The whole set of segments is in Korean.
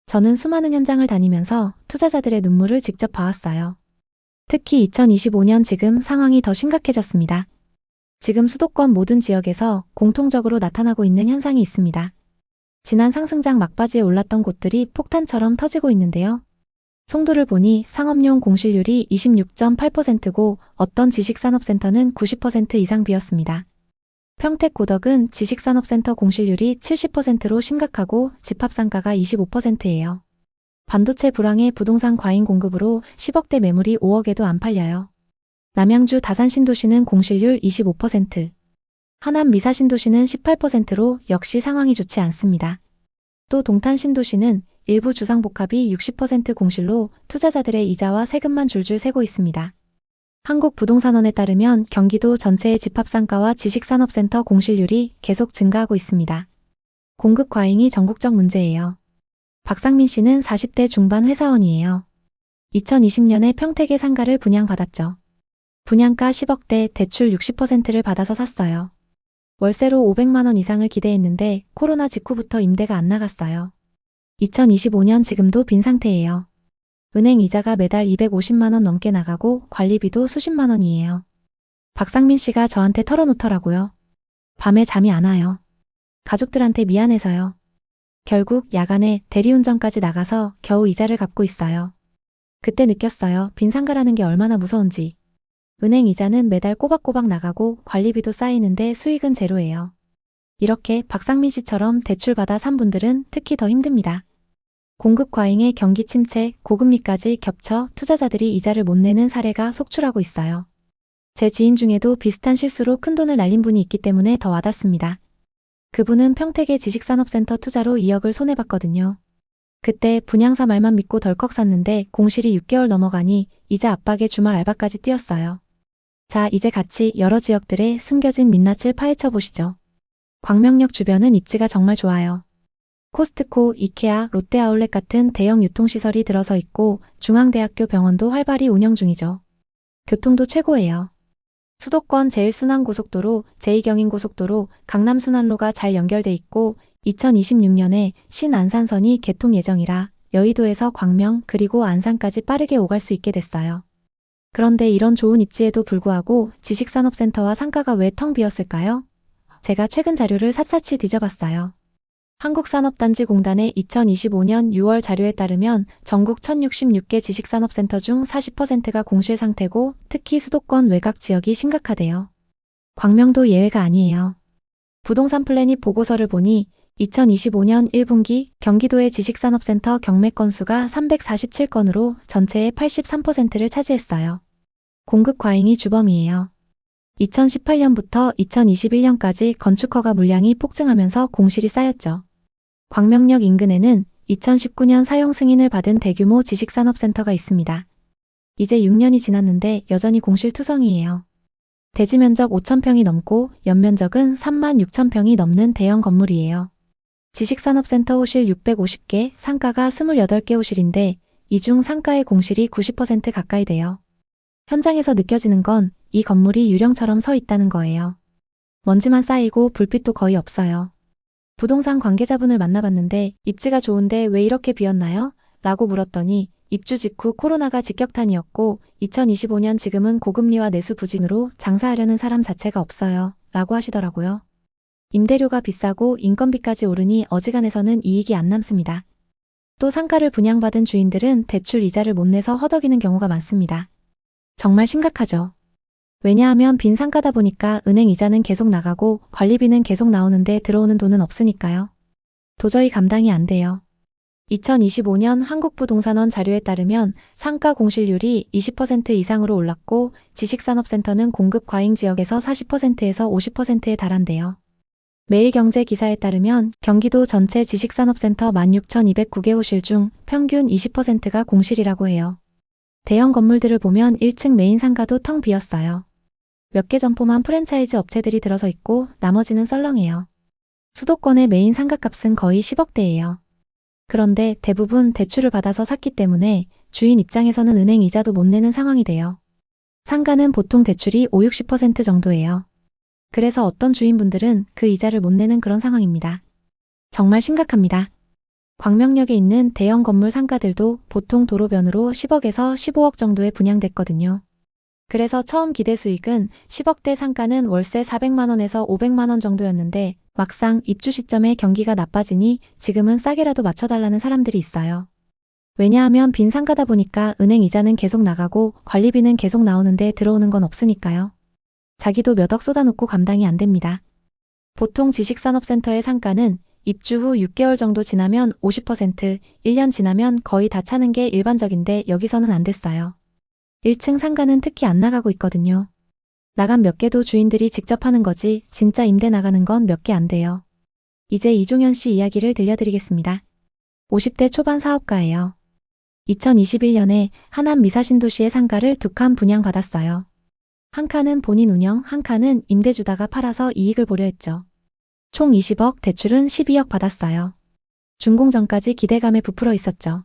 저는 수많은 현장을 다니면서 투자자들의 눈물을 직접 봐왔어요. 특히 2025년 지금 상황이 더 심각해졌습니다. 지금 수도권 모든 지역에서 공통적으로 나타나고 있는 현상이 있습니다. 지난 상승장 막바지에 올랐던 곳들이 폭탄처럼 터지고 있는데요. 송도를 보니 상업용 공실률이 26.8%고 어떤 지식산업센터는 90% 이상 비었습니다. 평택 고덕은 지식산업센터 공실률이 70%로 심각하고 집합상가가 25%예요. 반도체 불황에 부동산 과잉 공급으로 10억대 매물이 5억에도 안 팔려요. 남양주 다산신도시는 공실률 25%, 하남 미사신도시는 18%로 역시 상황이 좋지 않습니다. 또 동탄신도시는 일부 주상복합이 60% 공실로 투자자들의 이자와 세금만 줄줄 새고 있습니다. 한국부동산원에 따르면 경기도 전체의 집합상가와 지식산업센터 공실률이 계속 증가하고 있습니다. 공급 과잉이 전국적 문제예요. 박상민 씨는 40대 중반 회사원이에요. 2020년에 평택의 상가를 분양받았죠. 분양가 10억대, 대출 60%를 받아서 샀어요. 월세로 500만 원 이상을 기대했는데 코로나 직후부터 임대가 안 나갔어요. 2025년 지금도 빈 상태예요. 은행 이자가 매달 250만 원 넘게 나가고 관리비도 수십만 원이에요. 박상민 씨가 저한테 털어놓더라고요. 밤에 잠이 안 와요. 가족들한테 미안해서요. 결국 야간에 대리운전까지 나가서 겨우 이자를 갚고 있어요. 그때 느꼈어요. 빈 상가라는 게 얼마나 무서운지. 은행 이자는 매달 꼬박꼬박 나가고 관리비도 쌓이는데 수익은 제로예요. 이렇게 박상민 씨처럼 대출받아 산 분들은 특히 더 힘듭니다. 공급 과잉에 경기 침체, 고금리까지 겹쳐 투자자들이 이자를 못 내는 사례가 속출하고 있어요. 제 지인 중에도 비슷한 실수로 큰돈을 날린 분이 있기 때문에 더 와닿습니다. 그분은 평택의 지식산업센터 투자로 2억을 손해봤거든요. 그때 분양사 말만 믿고 덜컥 샀는데 공실이 6개월 넘어가니 이자 압박에 주말 알바까지 뛰었어요. 자, 이제 같이 여러 지역들의 숨겨진 민낯을 파헤쳐 보시죠. 광명역 주변은 입지가 정말 좋아요. 코스트코, 이케아, 롯데아울렛 같은 대형 유통시설이 들어서 있고 중앙대학교 병원도 활발히 운영 중이죠. 교통도 최고예요. 수도권 제1순환고속도로, 제2경인고속도로, 강남순환로가 잘 연결돼 있고 2026년에 신안산선이 개통 예정이라 여의도에서 광명 그리고 안산까지 빠르게 오갈 수 있게 됐어요. 그런데 이런 좋은 입지에도 불구하고 지식산업센터와 상가가 왜 텅 비었을까요? 제가 최근 자료를 샅샅이 뒤져봤어요. 한국산업단지공단의 2025년 6월 자료에 따르면 전국 1066개 지식산업센터 중 40%가 공실 상태고 특히 수도권 외곽 지역이 심각하대요. 광명도 예외가 아니에요. 부동산 플래닛 보고서를 보니 2025년 1분기 경기도의 지식산업센터 경매 건수가 347건으로 전체의 83%를 차지했어요. 공급 과잉이 주범이에요. 2018년부터 2021년까지 건축허가 물량이 폭증하면서 공실이 쌓였죠. 광명역 인근에는 2019년 사용 승인을 받은 대규모 지식산업센터가 있습니다. 이제 6년이 지났는데 여전히 공실투성이에요. 대지 면적 5,000평이 넘고 연면적은 36,000평이 넘는 대형 건물이에요. 지식산업센터 호실 650개, 상가가 28개 호실인데 이 중 상가의 공실이 90% 가까이 돼요. 현장에서 느껴지는 건 이 건물이 유령처럼 서 있다는 거예요. 먼지만 쌓이고 불빛도 거의 없어요. 부동산 관계자분을 만나봤는데 입지가 좋은데 왜 이렇게 비었나요? 라고 물었더니 입주 직후 코로나가 직격탄이었고 2025년 지금은 고금리와 내수 부진으로 장사하려는 사람 자체가 없어요. 라고 하시더라고요. 임대료가 비싸고 인건비까지 오르니 어지간해서는 이익이 안 남습니다. 또 상가를 분양받은 주인들은 대출 이자를 못 내서 허덕이는 경우가 많습니다. 정말 심각하죠. 왜냐하면 빈 상가다 보니까 은행 이자는 계속 나가고 관리비는 계속 나오는데 들어오는 돈은 없으니까요. 도저히 감당이 안 돼요. 2025년 한국부동산원 자료에 따르면 상가 공실률이 20% 이상으로 올랐고 지식산업센터는 공급 과잉 지역에서 40%에서 50%에 달한대요. 매일경제 기사에 따르면 경기도 전체 지식산업센터 16,209개 호실 중 평균 20%가 공실이라고 해요. 대형 건물들을 보면 1층 메인 상가도 텅 비었어요. 몇 개 점포만 프랜차이즈 업체들이 들어서 있고 나머지는 썰렁해요. 수도권의 메인 상가값은 거의 10억대예요. 그런데 대부분 대출을 받아서 샀기 때문에 주인 입장에서는 은행 이자도 못 내는 상황이 돼요. 상가는 보통 대출이 5, 60% 정도예요. 그래서 어떤 주인분들은 그 이자를 못 내는 그런 상황입니다. 정말 심각합니다. 광명역에 있는 대형 건물 상가들도 보통 도로변으로 10억에서 15억 정도에 분양됐거든요. 그래서 처음 기대 수익은 10억대 상가는 월세 400만 원에서 500만 원 정도였는데 막상 입주 시점에 경기가 나빠지니 지금은 싸게라도 맞춰달라는 사람들이 있어요. 왜냐하면 빈 상가다 보니까 은행 이자는 계속 나가고 관리비는 계속 나오는데 들어오는 건 없으니까요. 자기도 몇 억 쏟아놓고 감당이 안 됩니다. 보통 지식산업센터의 상가는 입주 후 6개월 정도 지나면 50%, 1년 지나면 거의 다 차는 게 일반적인데 여기서는 안 됐어요. 1층 상가는 특히 안 나가고 있거든요. 나간 몇 개도 주인들이 직접 하는 거지 진짜 임대 나가는 건 몇 개 안 돼요. 이제 이종현 씨 이야기를 들려드리겠습니다. 50대 초반 사업가예요. 2021년에 하남 미사신도시의 상가를 2칸 분양받았어요. 한 칸은 본인 운영, 한 칸은 임대 주다가 팔아서 이익을 보려 했죠. 총 20억, 대출은 12억 받았어요. 준공 전까지 기대감에 부풀어 있었죠.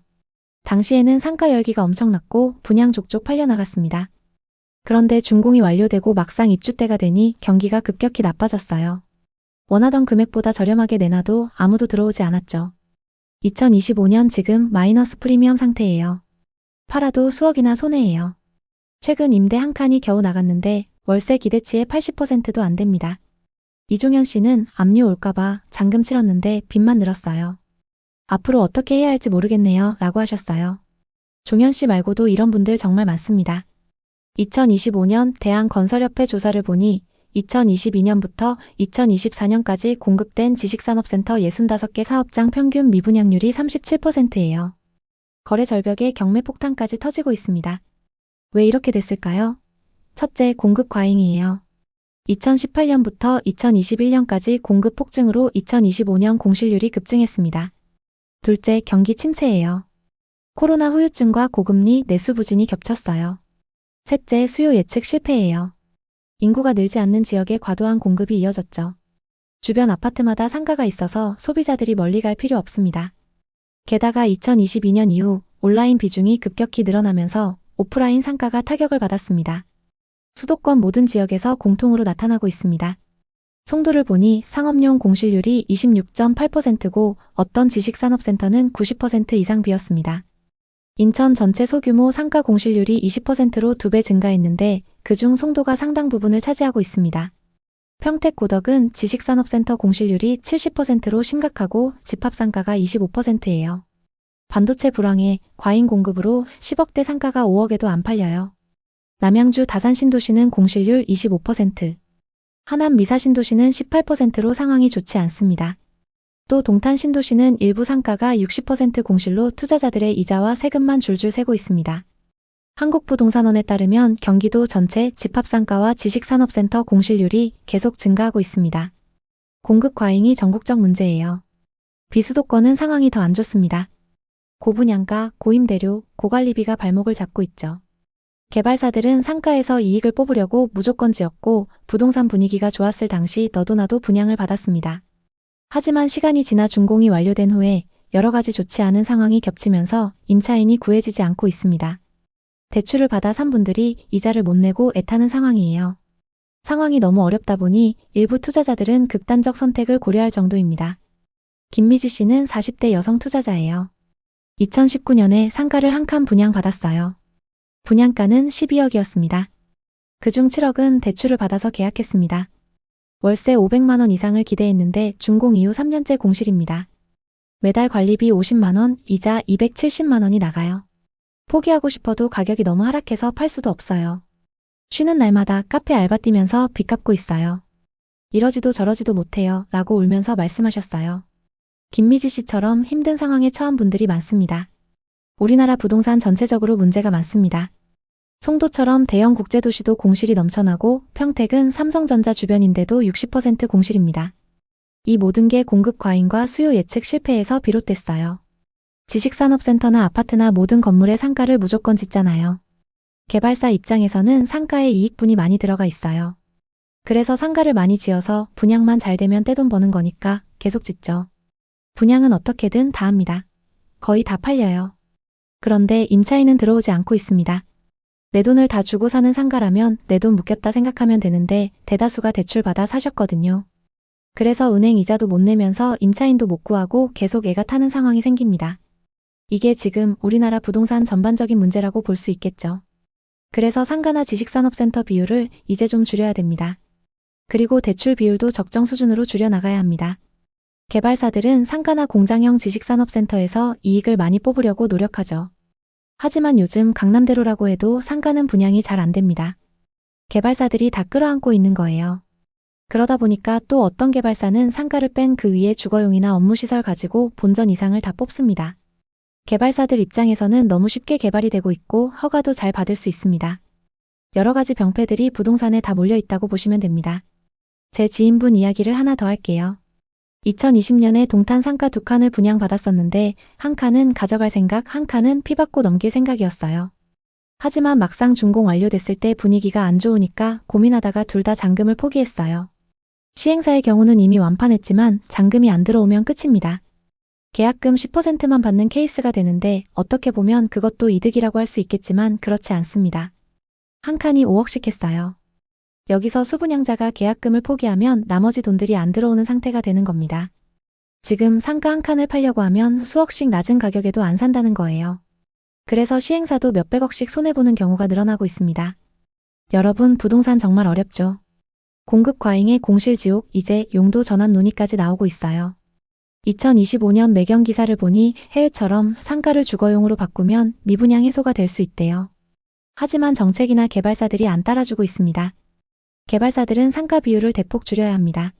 당시에는 상가 열기가 엄청났고 분양 족족 팔려나갔습니다. 그런데 준공이 완료되고 막상 입주 때가 되니 경기가 급격히 나빠졌어요. 원하던 금액보다 저렴하게 내놔도 아무도 들어오지 않았죠. 2025년 지금 마이너스 프리미엄 상태예요. 팔아도 수억이나 손해예요. 최근 임대 한 칸이 겨우 나갔는데 월세 기대치의 80%도 안 됩니다. 이종현 씨는 압류 올까봐 잔금 치렀는데 빚만 늘었어요. 앞으로 어떻게 해야 할지 모르겠네요 라고 하셨어요. 종현 씨 말고도 이런 분들 정말 많습니다. 2025년 대한건설협회 조사를 보니 2022년부터 2024년까지 공급된 지식산업센터 65개 사업장 평균 미분양률이 37%예요. 거래 절벽에 경매 폭탄까지 터지고 있습니다. 왜 이렇게 됐을까요? 첫째, 공급 과잉이에요. 2018년부터 2021년까지 공급 폭증으로 2025년 공실률이 급증했습니다. 둘째, 경기 침체예요. 코로나 후유증과 고금리, 내수 부진이 겹쳤어요. 셋째, 수요 예측 실패예요. 인구가 늘지 않는 지역에 과도한 공급이 이어졌죠. 주변 아파트마다 상가가 있어서 소비자들이 멀리 갈 필요 없습니다. 게다가 2022년 이후 온라인 비중이 급격히 늘어나면서 오프라인 상가가 타격을 받았습니다. 수도권 모든 지역에서 공통으로 나타나고 있습니다. 송도를 보니 상업용 공실률이 26.8%고 어떤 지식산업센터는 90% 이상 비었습니다. 인천 전체 소규모 상가 공실률이 20%로 2배 증가했는데 그중 송도가 상당 부분을 차지하고 있습니다. 평택 고덕은 지식산업센터 공실률이 70%로 심각하고 집합상가가 25%예요. 반도체 불황에 과잉 공급으로 10억대 상가가 5억에도 안 팔려요. 남양주 다산신도시는 공실률 25%, 하남 미사신도시는 18%로 상황이 좋지 않습니다. 또 동탄신도시는 일부 상가가 60% 공실로 투자자들의 이자와 세금만 줄줄 새고 있습니다. 한국부동산원에 따르면 경기도 전체 집합상가와 지식산업센터 공실률이 계속 증가하고 있습니다. 공급 과잉이 전국적 문제예요. 비수도권은 상황이 더 안 좋습니다. 고분양가, 고임대료, 고관리비가 발목을 잡고 있죠. 개발사들은 상가에서 이익을 뽑으려고 무조건 지었고 부동산 분위기가 좋았을 당시 너도 나도 분양을 받았습니다. 하지만 시간이 지나 준공이 완료된 후에 여러 가지 좋지 않은 상황이 겹치면서 임차인이 구해지지 않고 있습니다. 대출을 받아 산 분들이 이자를 못 내고 애타는 상황이에요. 상황이 너무 어렵다 보니 일부 투자자들은 극단적 선택을 고려할 정도입니다. 김미지 씨는 40대 여성 투자자예요. 2019년에 상가를 한 칸 분양받았어요. 분양가는 12억이었습니다. 그중 7억은 대출을 받아서 계약했습니다. 월세 500만 원 이상을 기대했는데 준공 이후 3년째 공실입니다. 매달 관리비 50만 원, 이자 270만 원이 나가요. 포기하고 싶어도 가격이 너무 하락해서 팔 수도 없어요. 쉬는 날마다 카페 알바 뛰면서 빚 갚고 있어요. 이러지도 저러지도 못해요 라고 울면서 말씀하셨어요. 김미지 씨처럼 힘든 상황에 처한 분들이 많습니다. 우리나라 부동산 전체적으로 문제가 많습니다. 송도처럼 대형 국제도시도 공실이 넘쳐나고 평택은 삼성전자 주변인데도 60% 공실입니다. 이 모든 게 공급 과잉과 수요 예측 실패에서 비롯됐어요. 지식산업센터나 아파트나 모든 건물의 상가를 무조건 짓잖아요. 개발사 입장에서는 상가에 이익분이 많이 들어가 있어요. 그래서 상가를 많이 지어서 분양만 잘 되면 떼돈 버는 거니까 계속 짓죠. 분양은 어떻게든 다 합니다. 거의 다 팔려요. 그런데 임차인은 들어오지 않고 있습니다. 내 돈을 다 주고 사는 상가라면 내 돈 묶였다 생각하면 되는데 대다수가 대출받아 사셨거든요. 그래서 은행 이자도 못 내면서 임차인도 못 구하고 계속 애가 타는 상황이 생깁니다. 이게 지금 우리나라 부동산 전반적인 문제라고 볼 수 있겠죠. 그래서 상가나 지식산업센터 비율을 이제 좀 줄여야 됩니다. 그리고 대출 비율도 적정 수준으로 줄여나가야 합니다. 개발사들은 상가나 공장형 지식산업센터에서 이익을 많이 뽑으려고 노력하죠. 하지만 요즘 강남대로라고 해도 상가는 분양이 잘 안 됩니다. 개발사들이 다 끌어안고 있는 거예요. 그러다 보니까 또 어떤 개발사는 상가를 뺀 그 위에 주거용이나 업무시설 가지고 본전 이상을 다 뽑습니다. 개발사들 입장에서는 너무 쉽게 개발이 되고 있고 허가도 잘 받을 수 있습니다. 여러 가지 병폐들이 부동산에 다 몰려 있다고 보시면 됩니다. 제 지인분 이야기를 하나 더 할게요. 2020년에 동탄 상가 2칸을 분양받았었는데 한 칸은 가져갈 생각, 한 칸은 피 받고 넘길 생각이었어요. 하지만 막상 준공 완료됐을 때 분위기가 안 좋으니까 고민하다가 둘 다 잔금을 포기했어요. 시행사의 경우는 이미 완판했지만 잔금이 안 들어오면 끝입니다. 계약금 10%만 받는 케이스가 되는데 어떻게 보면 그것도 이득이라고 할 수 있겠지만 그렇지 않습니다. 한 칸이 5억씩 했어요. 여기서 수분양자가 계약금을 포기하면 나머지 돈들이 안 들어오는 상태가 되는 겁니다. 지금 상가 한 칸을 팔려고 하면 수억씩 낮은 가격에도 안 산다는 거예요. 그래서 시행사도 몇백억씩 손해보는 경우가 늘어나고 있습니다. 여러분, 부동산 정말 어렵죠? 공급 과잉의 공실지옥, 이제 용도 전환 논의까지 나오고 있어요. 2025년 매경 기사를 보니 해외처럼 상가를 주거용으로 바꾸면 미분양 해소가 될 수 있대요. 하지만 정책이나 개발사들이 안 따라주고 있습니다. 개발사들은 상가 비율을 대폭 줄여야 합니다.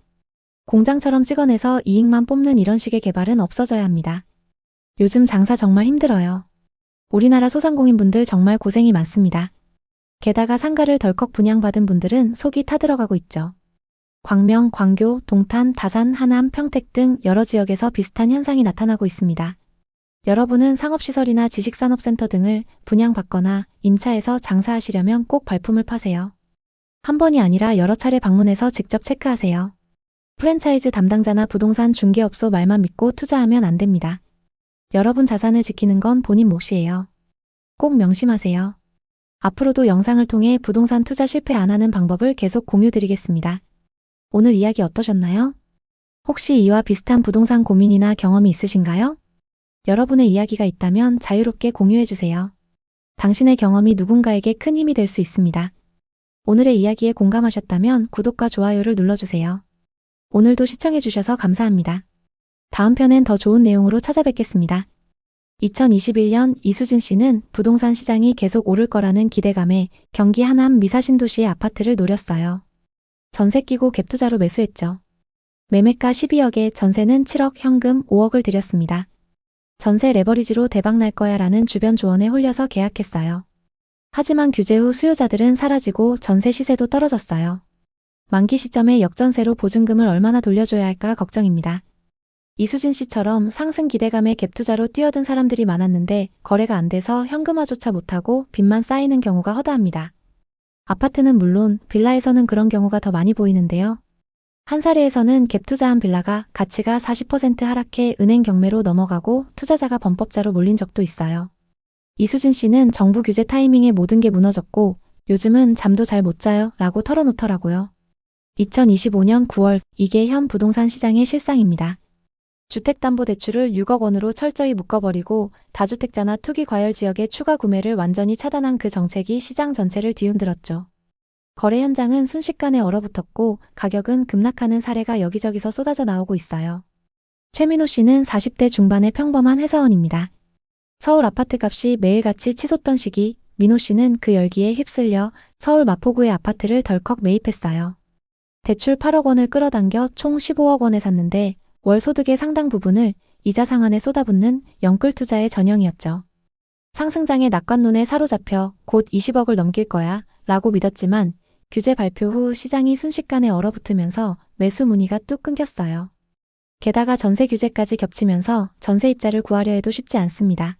공장처럼 찍어내서 이익만 뽑는 이런 식의 개발은 없어져야 합니다. 요즘 장사 정말 힘들어요. 우리나라 소상공인분들 정말 고생이 많습니다. 게다가 상가를 덜컥 분양받은 분들은 속이 타들어가고 있죠. 광명, 광교, 동탄, 다산, 하남, 평택 등 여러 지역에서 비슷한 현상이 나타나고 있습니다. 여러분은 상업시설이나 지식산업센터 등을 분양받거나 임차해서 장사하시려면 꼭 발품을 파세요. 한 번이 아니라 여러 차례 방문해서 직접 체크하세요. 프랜차이즈 담당자나 부동산 중개업소 말만 믿고 투자하면 안 됩니다. 여러분 자산을 지키는 건 본인 몫이에요. 꼭 명심하세요. 앞으로도 영상을 통해 부동산 투자 실패 안 하는 방법을 계속 공유드리겠습니다. 오늘 이야기 어떠셨나요? 혹시 이와 비슷한 부동산 고민이나 경험이 있으신가요? 여러분의 이야기가 있다면 자유롭게 공유해주세요. 당신의 경험이 누군가에게 큰 힘이 될 수 있습니다. 오늘의 이야기에 공감하셨다면 구독과 좋아요를 눌러주세요. 오늘도 시청해주셔서 감사합니다. 다음 편엔 더 좋은 내용으로 찾아뵙겠습니다. 2021년 이수진 씨는 부동산 시장이 계속 오를 거라는 기대감에 경기 하남 미사신도시의 아파트를 노렸어요. 전세 끼고 갭투자로 매수했죠. 매매가 12억에 전세는 7억, 현금 5억을 들였습니다. 전세 레버리지로 대박 날 거야 라는 주변 조언에 홀려서 계약했어요. 하지만 규제 후 수요자들은 사라지고 전세 시세도 떨어졌어요. 만기 시점에 역전세로 보증금을 얼마나 돌려줘야 할까 걱정입니다. 이수진 씨처럼 상승 기대감에 갭투자로 뛰어든 사람들이 많았는데 거래가 안 돼서 현금화조차 못하고 빚만 쌓이는 경우가 허다합니다. 아파트는 물론 빌라에서는 그런 경우가 더 많이 보이는데요. 한 사례에서는 갭투자한 빌라가 가치가 40% 하락해 은행 경매로 넘어가고 투자자가 범법자로 몰린 적도 있어요. 이수진 씨는 정부 규제 타이밍에 모든 게 무너졌고 요즘은 잠도 잘 못 자요 라고 털어놓더라고요. 2025년 9월 이게 현 부동산 시장의 실상입니다. 주택담보대출을 6억 원으로 철저히 묶어버리고 다주택자나 투기과열 지역의 추가 구매를 완전히 차단한 그 정책이 시장 전체를 뒤흔들었죠. 거래 현장은 순식간에 얼어붙었고 가격은 급락하는 사례가 여기저기서 쏟아져 나오고 있어요. 최민호 씨는 40대 중반의 평범한 회사원입니다. 서울 아파트값이 매일같이 치솟던 시기 민호 씨는 그 열기에 휩쓸려 서울 마포구의 아파트를 덜컥 매입했어요. 대출 8억 원을 끌어당겨 총 15억 원에 샀는데 월 소득의 상당 부분을 이자 상환에 쏟아붓는 영끌 투자의 전형이었죠. 상승장의 낙관론에 사로잡혀 곧 20억을 넘길 거야 라고 믿었지만 규제 발표 후 시장이 순식간에 얼어붙으면서 매수 문의가 뚝 끊겼어요. 게다가 전세 규제까지 겹치면서 전세입자를 구하려 해도 쉽지 않습니다.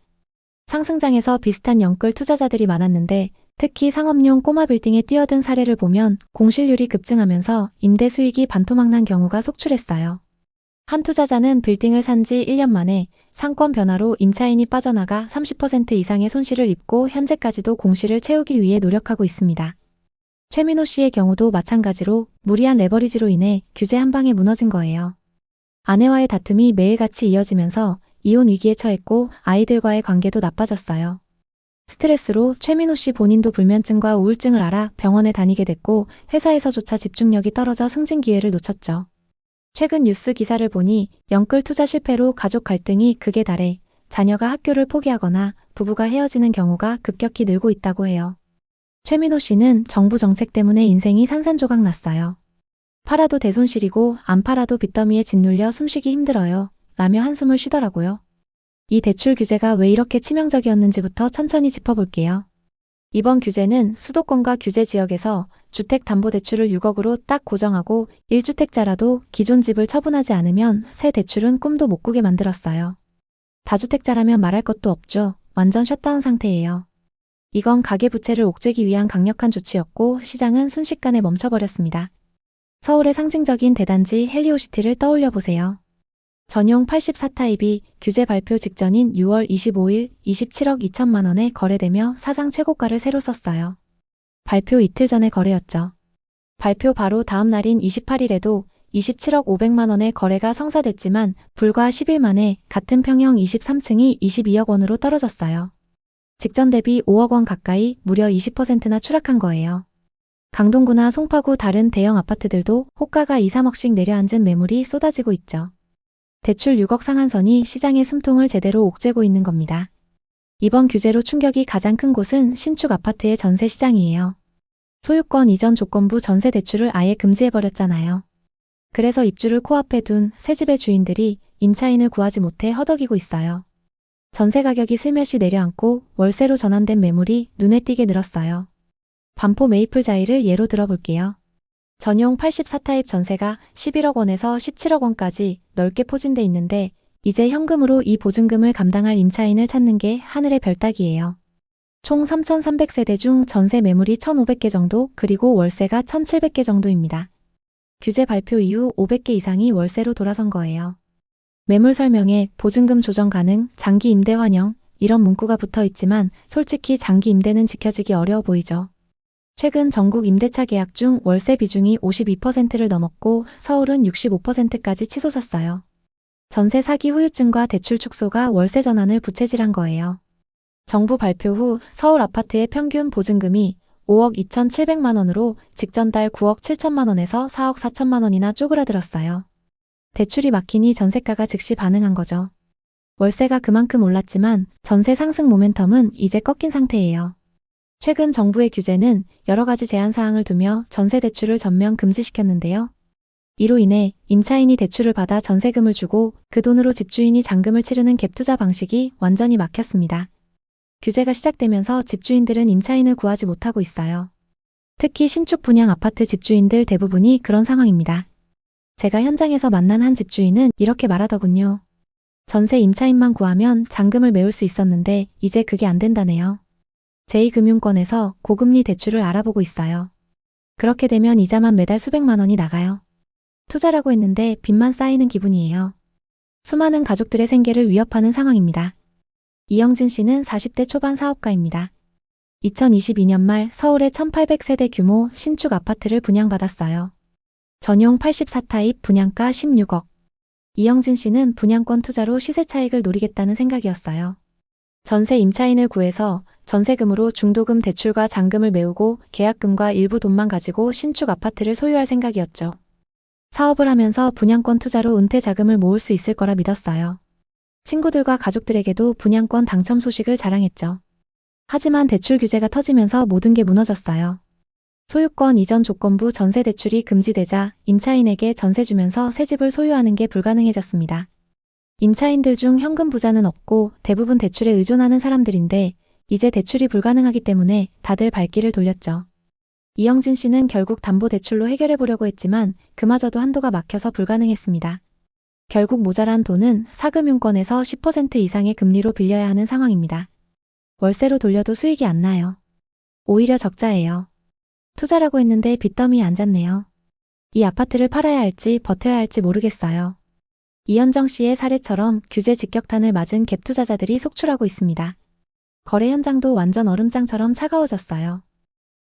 상승장에서 비슷한 영끌 투자자들이 많았는데 특히 상업용 꼬마 빌딩에 뛰어든 사례를 보면 공실률이 급증하면서 임대 수익이 반토막난 경우가 속출했어요. 한 투자자는 빌딩을 산 지 1년 만에 상권 변화로 임차인이 빠져나가 30% 이상의 손실을 입고 현재까지도 공실을 채우기 위해 노력하고 있습니다. 최민호 씨의 경우도 마찬가지로 무리한 레버리지로 인해 규제 한 방에 무너진 거예요. 아내와의 다툼이 매일같이 이어지면서 이혼 위기에 처했고 아이들과의 관계도 나빠졌어요. 스트레스로 최민호 씨 본인도 불면증과 우울증을 앓아 병원에 다니게 됐고 회사에서조차 집중력이 떨어져 승진 기회를 놓쳤죠. 최근 뉴스 기사를 보니 영끌 투자 실패로 가족 갈등이 극에 달해 자녀가 학교를 포기하거나 부부가 헤어지는 경우가 급격히 늘고 있다고 해요. 최민호 씨는 정부 정책 때문에 인생이 산산조각 났어요. 팔아도 대손실이고 안 팔아도 빚더미에 짓눌려 숨쉬기 힘들어요. 라며 한숨을 쉬더라고요. 이 대출 규제가 왜 이렇게 치명적이었는지부터 천천히 짚어볼게요. 이번 규제는 수도권과 규제 지역에서 주택담보대출을 6억으로 딱 고정하고 1주택자라도 기존 집을 처분하지 않으면 새 대출은 꿈도 못 꾸게 만들었어요. 다주택자라면 말할 것도 없죠. 완전 셧다운 상태예요. 이건 가계부채를 옥죄기 위한 강력한 조치였고 시장은 순식간에 멈춰버렸습니다. 서울의 상징적인 대단지 헬리오시티를 떠올려 보세요. 전용 84타입이 규제 발표 직전인 6월 25일 27억 2천만 원에 거래되며 사상 최고가를 새로 썼어요. 발표 이틀 전의 거래였죠. 발표 바로 다음 날인 28일에도 27억 500만 원의 거래가 성사됐지만 불과 10일 만에 같은 평형 23층이 22억 원으로 떨어졌어요. 직전 대비 5억 원 가까이 무려 20%나 추락한 거예요. 강동구나 송파구 다른 대형 아파트들도 호가가 2, 3억씩 내려앉은 매물이 쏟아지고 있죠. 대출 6억 상한선이 시장의 숨통을 제대로 옥죄고 있는 겁니다. 이번 규제로 충격이 가장 큰 곳은 신축 아파트의 전세 시장이에요. 소유권 이전 조건부 전세 대출을 아예 금지해버렸잖아요. 그래서 입주를 코앞에 둔 새집의 주인들이 임차인을 구하지 못해 허덕이고 있어요. 전세 가격이 슬며시 내려앉고 월세로 전환된 매물이 눈에 띄게 늘었어요. 반포 메이플자이를 예로 들어볼게요. 전용 84타입 전세가 11억 원에서 17억 원까지 넓게 포진돼 있는데 이제 현금으로 이 보증금을 감당할 임차인을 찾는 게 하늘의 별 따기예요. 총 3,300세대 중 전세 매물이 1,500개 정도 그리고 월세가 1,700개 정도입니다. 규제 발표 이후 500개 이상이 월세로 돌아선 거예요. 매물 설명에 보증금 조정 가능, 장기 임대 환영 이런 문구가 붙어 있지만 솔직히 장기 임대는 지켜지기 어려워 보이죠. 최근 전국 임대차 계약 중 월세 비중이 52%를 넘었고 서울은 65%까지 치솟았어요. 전세 사기 후유증과 대출 축소가 월세 전환을 부채질한 거예요. 정부 발표 후 서울 아파트의 평균 보증금이 5억 2,700만 원으로 직전 달 9억 7천만 원에서 4억 4천만 원이나 쪼그라들었어요. 대출이 막히니 전세가가 즉시 반응한 거죠. 월세가 그만큼 올랐지만 전세 상승 모멘텀은 이제 꺾인 상태예요. 최근 정부의 규제는 여러 가지 제한 사항을 두며 전세 대출을 전면 금지시켰는데요. 이로 인해 임차인이 대출을 받아 전세금을 주고 그 돈으로 집주인이 잔금을 치르는 갭투자 방식이 완전히 막혔습니다. 규제가 시작되면서 집주인들은 임차인을 구하지 못하고 있어요. 특히 신축 분양 아파트 집주인들 대부분이 그런 상황입니다. 제가 현장에서 만난 한 집주인은 이렇게 말하더군요. 전세 임차인만 구하면 잔금을 메울 수 있었는데 이제 그게 안 된다네요. 제2금융권에서 고금리 대출을 알아보고 있어요. 그렇게 되면 이자만 매달 수백만 원이 나가요. 투자라고 했는데 빚만 쌓이는 기분이에요. 수많은 가족들의 생계를 위협하는 상황입니다. 이영진 씨는 40대 초반 사업가입니다. 2022년 말 서울의 1,800세대 규모 신축 아파트를 분양받았어요. 전용 84타입 분양가 16억. 이영진 씨는 분양권 투자로 시세 차익을 노리겠다는 생각이었어요. 전세 임차인을 구해서 전세금으로 중도금 대출과 잔금을 메우고 계약금과 일부 돈만 가지고 신축 아파트를 소유할 생각이었죠. 사업을 하면서 분양권 투자로 은퇴 자금을 모을 수 있을 거라 믿었어요. 친구들과 가족들에게도 분양권 당첨 소식을 자랑했죠. 하지만 대출 규제가 터지면서 모든 게 무너졌어요. 소유권 이전 조건부 전세 대출이 금지되자 임차인에게 전세 주면서 새 집을 소유하는 게 불가능해졌습니다. 임차인들 중 현금 부자는 없고 대부분 대출에 의존하는 사람들인데 이제 대출이 불가능하기 때문에 다들 발길을 돌렸죠. 이영진 씨는 결국 담보대출로 해결해보려고 했지만 그마저도 한도가 막혀서 불가능했습니다. 결국 모자란 돈은 사금융권에서 10% 이상의 금리로 빌려야 하는 상황입니다. 월세로 돌려도 수익이 안 나요. 오히려 적자예요. 투자라고 했는데 빚더미에 앉았네요. 이 아파트를 팔아야 할지 버텨야 할지 모르겠어요. 이현정 씨의 사례처럼 규제 직격탄을 맞은 갭 투자자들이 속출하고 있습니다. 거래 현장도 완전 얼음장처럼 차가워졌어요.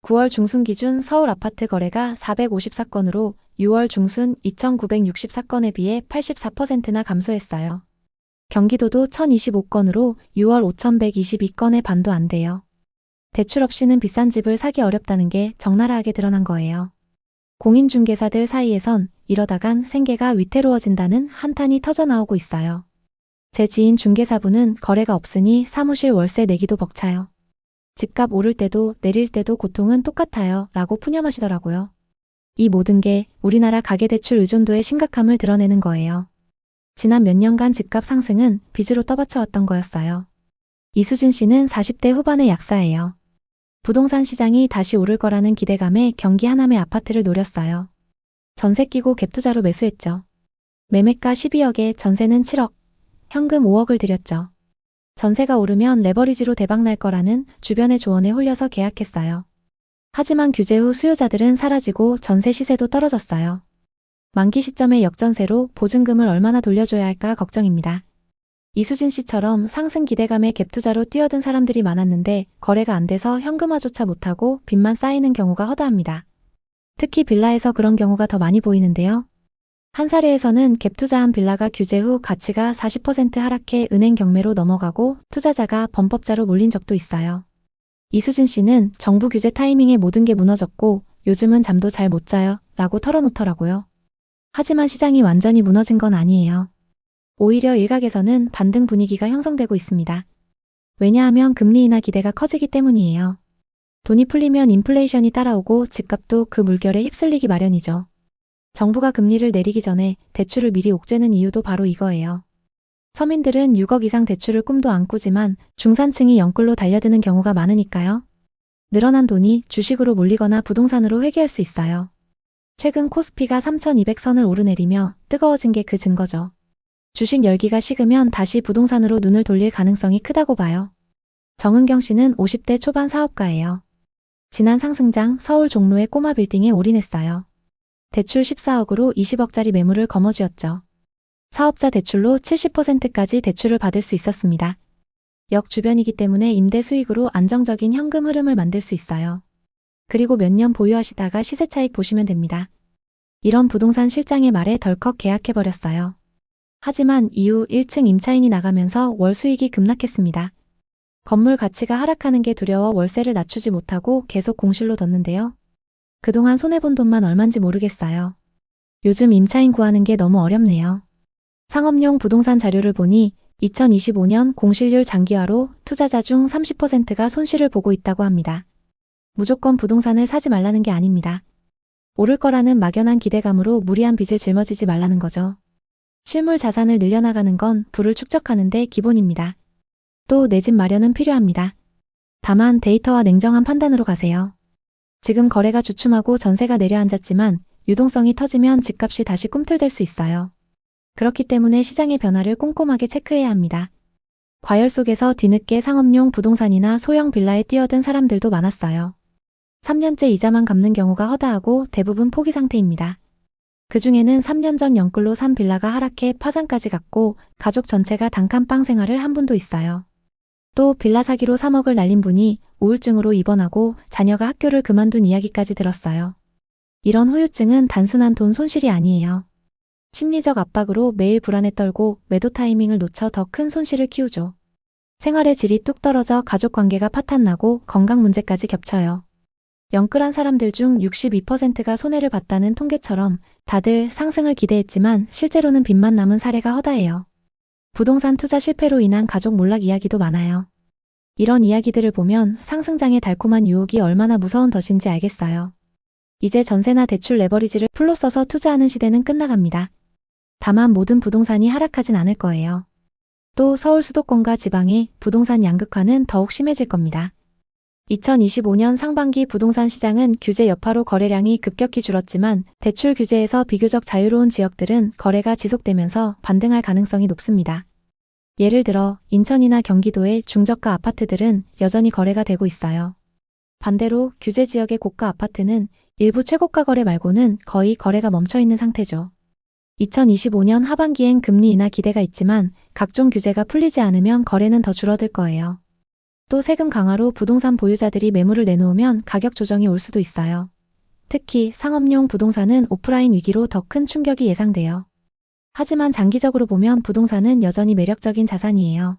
9월 중순 기준 서울 아파트 거래가 454건으로 6월 중순 2,964건에 비해 84%나 감소했어요. 경기도도 1,025건으로 6월 5,122건의 반도 안 돼요. 대출 없이는 비싼 집을 사기 어렵다는 게 적나라하게 드러난 거예요. 공인중개사들 사이에선 이러다간 생계가 위태로워진다는 한탄이 터져나오고 있어요. 제 지인 중개사분은 거래가 없으니 사무실 월세 내기도 벅차요. 집값 오를 때도 내릴 때도 고통은 똑같아요 라고 푸념하시더라고요. 이 모든 게 우리나라 가계대출 의존도의 심각함을 드러내는 거예요. 지난 몇 년간 집값 상승은 빚으로 떠받쳐왔던 거였어요. 이수진 씨는 40대 후반의 약사예요. 부동산 시장이 다시 오를 거라는 기대감에 경기 하남의 아파트를 노렸어요. 전세 끼고 갭투자로 매수했죠. 매매가 12억에 전세는 7억, 현금 5억을 들였죠. 전세가 오르면 레버리지로 대박날 거라는 주변의 조언에 홀려서 계약했어요. 하지만 규제 후 수요자들은 사라지고 전세 시세도 떨어졌어요. 만기 시점에 역전세로 보증금을 얼마나 돌려줘야 할까 걱정입니다. 이수진 씨처럼 상승 기대감에 갭투자로 뛰어든 사람들이 많았는데 거래가 안 돼서 현금화조차 못하고 빚만 쌓이는 경우가 허다합니다. 특히 빌라에서 그런 경우가 더 많이 보이는데요. 한 사례에서는 갭투자한 빌라가 규제 후 가치가 40% 하락해 은행 경매로 넘어가고 투자자가 범법자로 몰린 적도 있어요. 이수진 씨는 정부 규제 타이밍에 모든 게 무너졌고 요즘은 잠도 잘 못 자요 라고 털어놓더라고요. 하지만 시장이 완전히 무너진 건 아니에요. 오히려 일각에서는 반등 분위기가 형성되고 있습니다. 왜냐하면 금리 인하 기대가 커지기 때문이에요. 돈이 풀리면 인플레이션이 따라오고 집값도 그 물결에 휩쓸리기 마련이죠. 정부가 금리를 내리기 전에 대출을 미리 옥죄는 이유도 바로 이거예요. 서민들은 6억 이상 대출을 꿈도 안 꾸지만 중산층이 영끌로 달려드는 경우가 많으니까요. 늘어난 돈이 주식으로 몰리거나 부동산으로 회귀할 수 있어요. 최근 코스피가 3,200선을 오르내리며 뜨거워진 게 그 증거죠. 주식 열기가 식으면 다시 부동산으로 눈을 돌릴 가능성이 크다고 봐요. 정은경 씨는 50대 초반 사업가예요. 지난 상승장 서울 종로의 꼬마 빌딩에 올인했어요. 대출 14억으로 20억짜리 매물을 거머쥐었죠. 사업자 대출로 70%까지 대출을 받을 수 있었습니다. 역 주변이기 때문에 임대 수익으로 안정적인 현금 흐름을 만들 수 있어요. 그리고 몇 년 보유하시다가 시세 차익 보시면 됩니다. 이런 부동산 실장의 말에 덜컥 계약해버렸어요. 하지만 이후 1층 임차인이 나가면서 월 수익이 급락했습니다. 건물 가치가 하락하는 게 두려워 월세를 낮추지 못하고 계속 공실로 뒀는데요. 그동안 손해본 돈만 얼만지 모르겠어요. 요즘 임차인 구하는 게 너무 어렵네요. 상업용 부동산 자료를 보니 2025년 공실률 장기화로 투자자 중 30%가 손실을 보고 있다고 합니다. 무조건 부동산을 사지 말라는 게 아닙니다. 오를 거라는 막연한 기대감으로 무리한 빚을 짊어지지 말라는 거죠. 실물 자산을 늘려나가는 건 부를 축적하는 데 기본입니다. 또 내 집 마련은 필요합니다. 다만 데이터와 냉정한 판단으로 가세요. 지금 거래가 주춤하고 전세가 내려앉았지만 유동성이 터지면 집값이 다시 꿈틀댈 수 있어요. 그렇기 때문에 시장의 변화를 꼼꼼하게 체크해야 합니다. 과열 속에서 뒤늦게 상업용 부동산이나 소형 빌라에 뛰어든 사람들도 많았어요. 3년째 이자만 갚는 경우가 허다하고 대부분 포기 상태입니다. 그중에는 3년 전 영끌로 산 빌라가 하락해 파산까지 갔고 가족 전체가 단칸방 생활을 한 분도 있어요. 또 빌라 사기로 3억을 날린 분이 우울증으로 입원하고 자녀가 학교를 그만둔 이야기까지 들었어요. 이런 후유증은 단순한 돈 손실이 아니에요. 심리적 압박으로 매일 불안에 떨고 매도 타이밍을 놓쳐 더 큰 손실을 키우죠. 생활의 질이 뚝 떨어져 가족 관계가 파탄나고 건강 문제까지 겹쳐요. 영끌한 사람들 중 62%가 손해를 봤다는 통계처럼 다들 상승을 기대했지만 실제로는 빚만 남은 사례가 허다해요. 부동산 투자 실패로 인한 가족 몰락 이야기도 많아요. 이런 이야기들을 보면 상승장의 달콤한 유혹이 얼마나 무서운 덫인지 알겠어요. 이제 전세나 대출 레버리지를 풀로 써서 투자하는 시대는 끝나갑니다. 다만 모든 부동산이 하락하진 않을 거예요. 또 서울 수도권과 지방의 부동산 양극화는 더욱 심해질 겁니다. 2025년 상반기 부동산 시장은 규제 여파로 거래량이 급격히 줄었지만 대출 규제에서 비교적 자유로운 지역들은 거래가 지속되면서 반등할 가능성이 높습니다. 예를 들어 인천이나 경기도의 중저가 아파트들은 여전히 거래가 되고 있어요. 반대로 규제 지역의 고가 아파트는 일부 최고가 거래 말고는 거의 거래가 멈춰있는 상태죠. 2025년 하반기엔 금리 인하 기대가 있지만 각종 규제가 풀리지 않으면 거래는 더 줄어들 거예요. 또 세금 강화로 부동산 보유자들이 매물을 내놓으면 가격 조정이 올 수도 있어요. 특히 상업용 부동산은 오프라인 위기로 더 큰 충격이 예상돼요. 하지만 장기적으로 보면 부동산은 여전히 매력적인 자산이에요.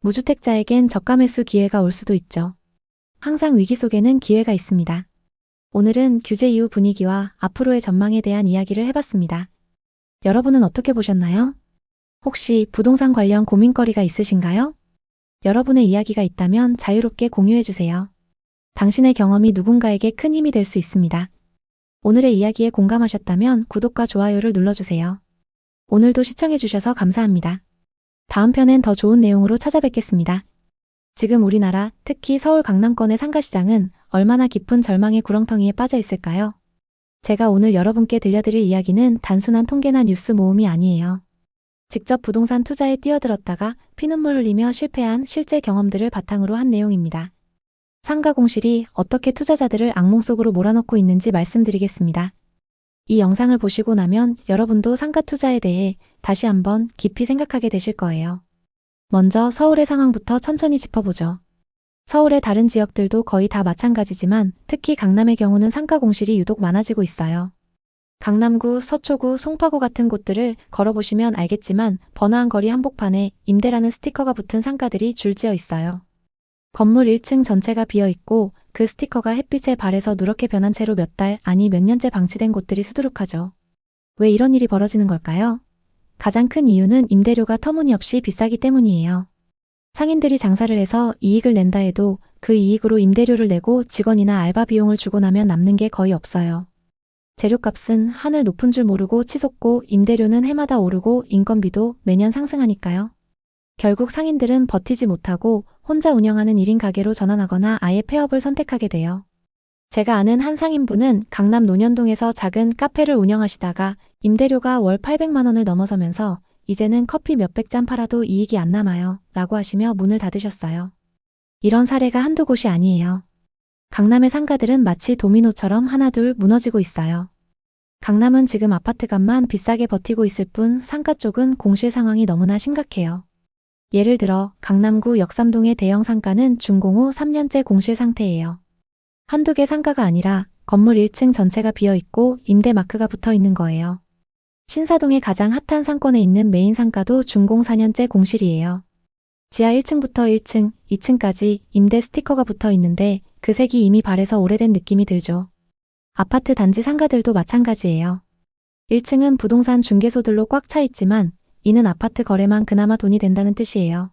무주택자에겐 저가 매수 기회가 올 수도 있죠. 항상 위기 속에는 기회가 있습니다. 오늘은 규제 이후 분위기와 앞으로의 전망에 대한 이야기를 해봤습니다. 여러분은 어떻게 보셨나요? 혹시 부동산 관련 고민거리가 있으신가요? 여러분의 이야기가 있다면 자유롭게 공유해주세요. 당신의 경험이 누군가에게 큰 힘이 될 수 있습니다. 오늘의 이야기에 공감하셨다면 구독과 좋아요를 눌러주세요. 오늘도 시청해주셔서 감사합니다. 다음 편엔 더 좋은 내용으로 찾아뵙겠습니다. 지금 우리나라, 특히 서울 강남권의 상가시장은 얼마나 깊은 절망의 구렁텅이에 빠져 있을까요? 제가 오늘 여러분께 들려드릴 이야기는 단순한 통계나 뉴스 모음이 아니에요. 직접 부동산 투자에 뛰어들었다가 피눈물 흘리며 실패한 실제 경험들을 바탕으로 한 내용입니다. 상가 공실이 어떻게 투자자들을 악몽 속으로 몰아넣고 있는지 말씀드리겠습니다. 이 영상을 보시고 나면 여러분도 상가 투자에 대해 다시 한번 깊이 생각하게 되실 거예요. 먼저 서울의 상황부터 천천히 짚어보죠. 서울의 다른 지역들도 거의 다 마찬가지지만 특히 강남의 경우는 상가 공실이 유독 많아지고 있어요. 강남구, 서초구, 송파구 같은 곳들을 걸어보시면 알겠지만 번화한 거리 한복판에 임대라는 스티커가 붙은 상가들이 줄지어 있어요. 건물 1층 전체가 비어있고 그 스티커가 햇빛에 발해서 누렇게 변한 채로 몇 달, 아니 몇 년째 방치된 곳들이 수두룩하죠. 왜 이런 일이 벌어지는 걸까요? 가장 큰 이유는 임대료가 터무니없이 비싸기 때문이에요. 상인들이 장사를 해서 이익을 낸다 해도 그 이익으로 임대료를 내고 직원이나 알바 비용을 주고 나면 남는 게 거의 없어요. 재료값은 하늘 높은 줄 모르고 치솟고 임대료는 해마다 오르고 인건비도 매년 상승하니까요. 결국 상인들은 버티지 못하고 혼자 운영하는 1인 가게로 전환하거나 아예 폐업을 선택하게 돼요. 제가 아는 한 상인분은 강남 논현동에서 작은 카페를 운영하시다가 임대료가 월 800만 원을 넘어서면서 이제는 커피 몇백 잔 팔아도 이익이 안 남아요 라고 하시며 문을 닫으셨어요. 이런 사례가 한두 곳이 아니에요. 강남의 상가들은 마치 도미노처럼 하나둘 무너지고 있어요. 강남은 지금 아파트값만 비싸게 버티고 있을 뿐 상가 쪽은 공실 상황이 너무나 심각해요. 예를 들어 강남구 역삼동의 대형 상가는 준공 후 3년째 공실 상태예요. 한두 개 상가가 아니라 건물 1층 전체가 비어있고 임대 마크가 붙어 있는 거예요. 신사동의 가장 핫한 상권에 있는 메인 상가도 준공 4년째 공실이에요. 지하 1층부터 1층, 2층까지 임대 스티커가 붙어 있는데 그 색이 이미 발해서 오래된 느낌이 들죠. 아파트 단지 상가들도 마찬가지예요. 1층은 부동산 중개소들로 꽉 차 있지만 이는 아파트 거래만 그나마 돈이 된다는 뜻이에요.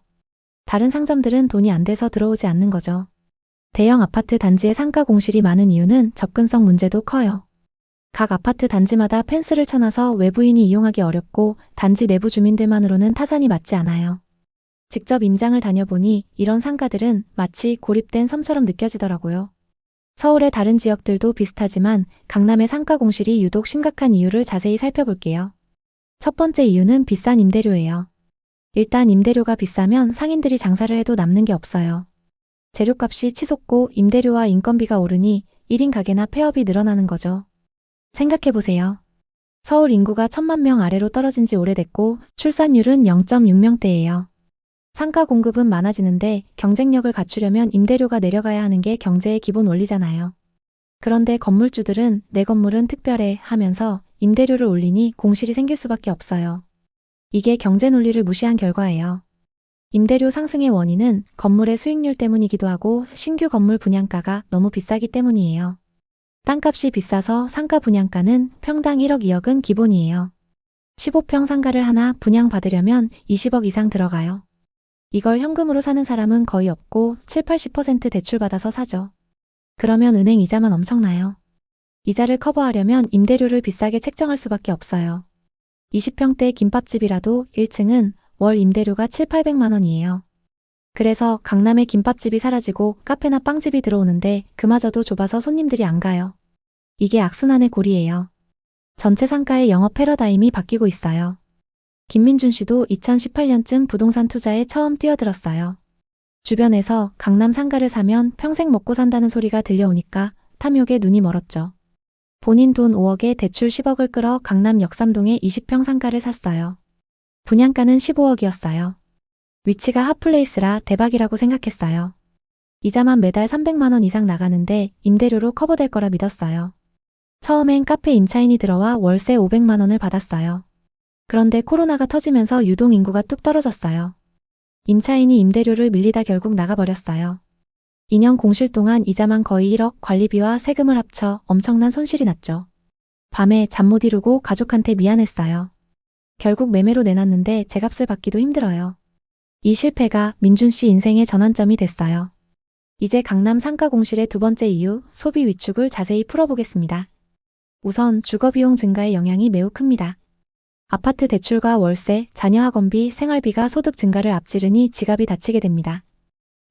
다른 상점들은 돈이 안 돼서 들어오지 않는 거죠. 대형 아파트 단지의 상가 공실이 많은 이유는 접근성 문제도 커요. 각 아파트 단지마다 펜스를 쳐놔서 외부인이 이용하기 어렵고 단지 내부 주민들만으로는 타산이 맞지 않아요. 직접 임장을 다녀보니 이런 상가들은 마치 고립된 섬처럼 느껴지더라고요. 서울의 다른 지역들도 비슷하지만 강남의 상가 공실이 유독 심각한 이유를 자세히 살펴볼게요. 첫 번째 이유는 비싼 임대료예요. 일단 임대료가 비싸면 상인들이 장사를 해도 남는 게 없어요. 재료값이 치솟고 임대료와 인건비가 오르니 1인 가게나 폐업이 늘어나는 거죠. 생각해보세요. 서울 인구가 1000만 명 아래로 떨어진 지 오래됐고 출산율은 0.6명대예요. 상가 공급은 많아지는데 경쟁력을 갖추려면 임대료가 내려가야 하는 게 경제의 기본 원리잖아요. 그런데 건물주들은 내 건물은 특별해 하면서 임대료를 올리니 공실이 생길 수밖에 없어요. 이게 경제 논리를 무시한 결과예요. 임대료 상승의 원인은 건물의 수익률 때문이기도 하고 신규 건물 분양가가 너무 비싸기 때문이에요. 땅값이 비싸서 상가 분양가는 평당 1억 2억은 기본이에요. 15평 상가를 하나 분양받으려면 20억 이상 들어가요. 이걸 현금으로 사는 사람은 거의 없고 70-80% 대출받아서 사죠. 그러면 은행 이자만 엄청나요. 이자를 커버하려면 임대료를 비싸게 책정할 수밖에 없어요. 20평대 김밥집이라도 1층은 월 임대료가 7-800만 원이에요. 그래서 강남에 김밥집이 사라지고 카페나 빵집이 들어오는데 그마저도 좁아서 손님들이 안 가요. 이게 악순환의 고리예요. 전체 상가의 영업 패러다임이 바뀌고 있어요. 김민준 씨도 2018년쯤 부동산 투자에 처음 뛰어들었어요. 주변에서 강남 상가를 사면 평생 먹고 산다는 소리가 들려오니까 탐욕에 눈이 멀었죠. 본인 돈 5억에 대출 10억을 끌어 강남 역삼동에 20평 상가를 샀어요. 분양가는 15억이었어요. 위치가 핫플레이스라 대박이라고 생각했어요. 이자만 매달 300만 원 이상 나가는데 임대료로 커버될 거라 믿었어요. 처음엔 카페 임차인이 들어와 월세 500만 원을 받았어요. 그런데 코로나가 터지면서 유동 인구가 뚝 떨어졌어요. 임차인이 임대료를 밀리다 결국 나가버렸어요. 2년 공실 동안 이자만 거의 1억, 관리비와 세금을 합쳐 엄청난 손실이 났죠. 밤에 잠 못 이루고 가족한테 미안했어요. 결국 매매로 내놨는데 제값을 받기도 힘들어요. 이 실패가 민준 씨 인생의 전환점이 됐어요. 이제 강남 상가 공실의 두 번째 이유, 소비 위축을 자세히 풀어보겠습니다. 우선 주거비용 증가의 영향이 매우 큽니다. 아파트 대출과 월세, 자녀 학원비, 생활비가 소득 증가를 앞지르니 지갑이 다치게 됩니다.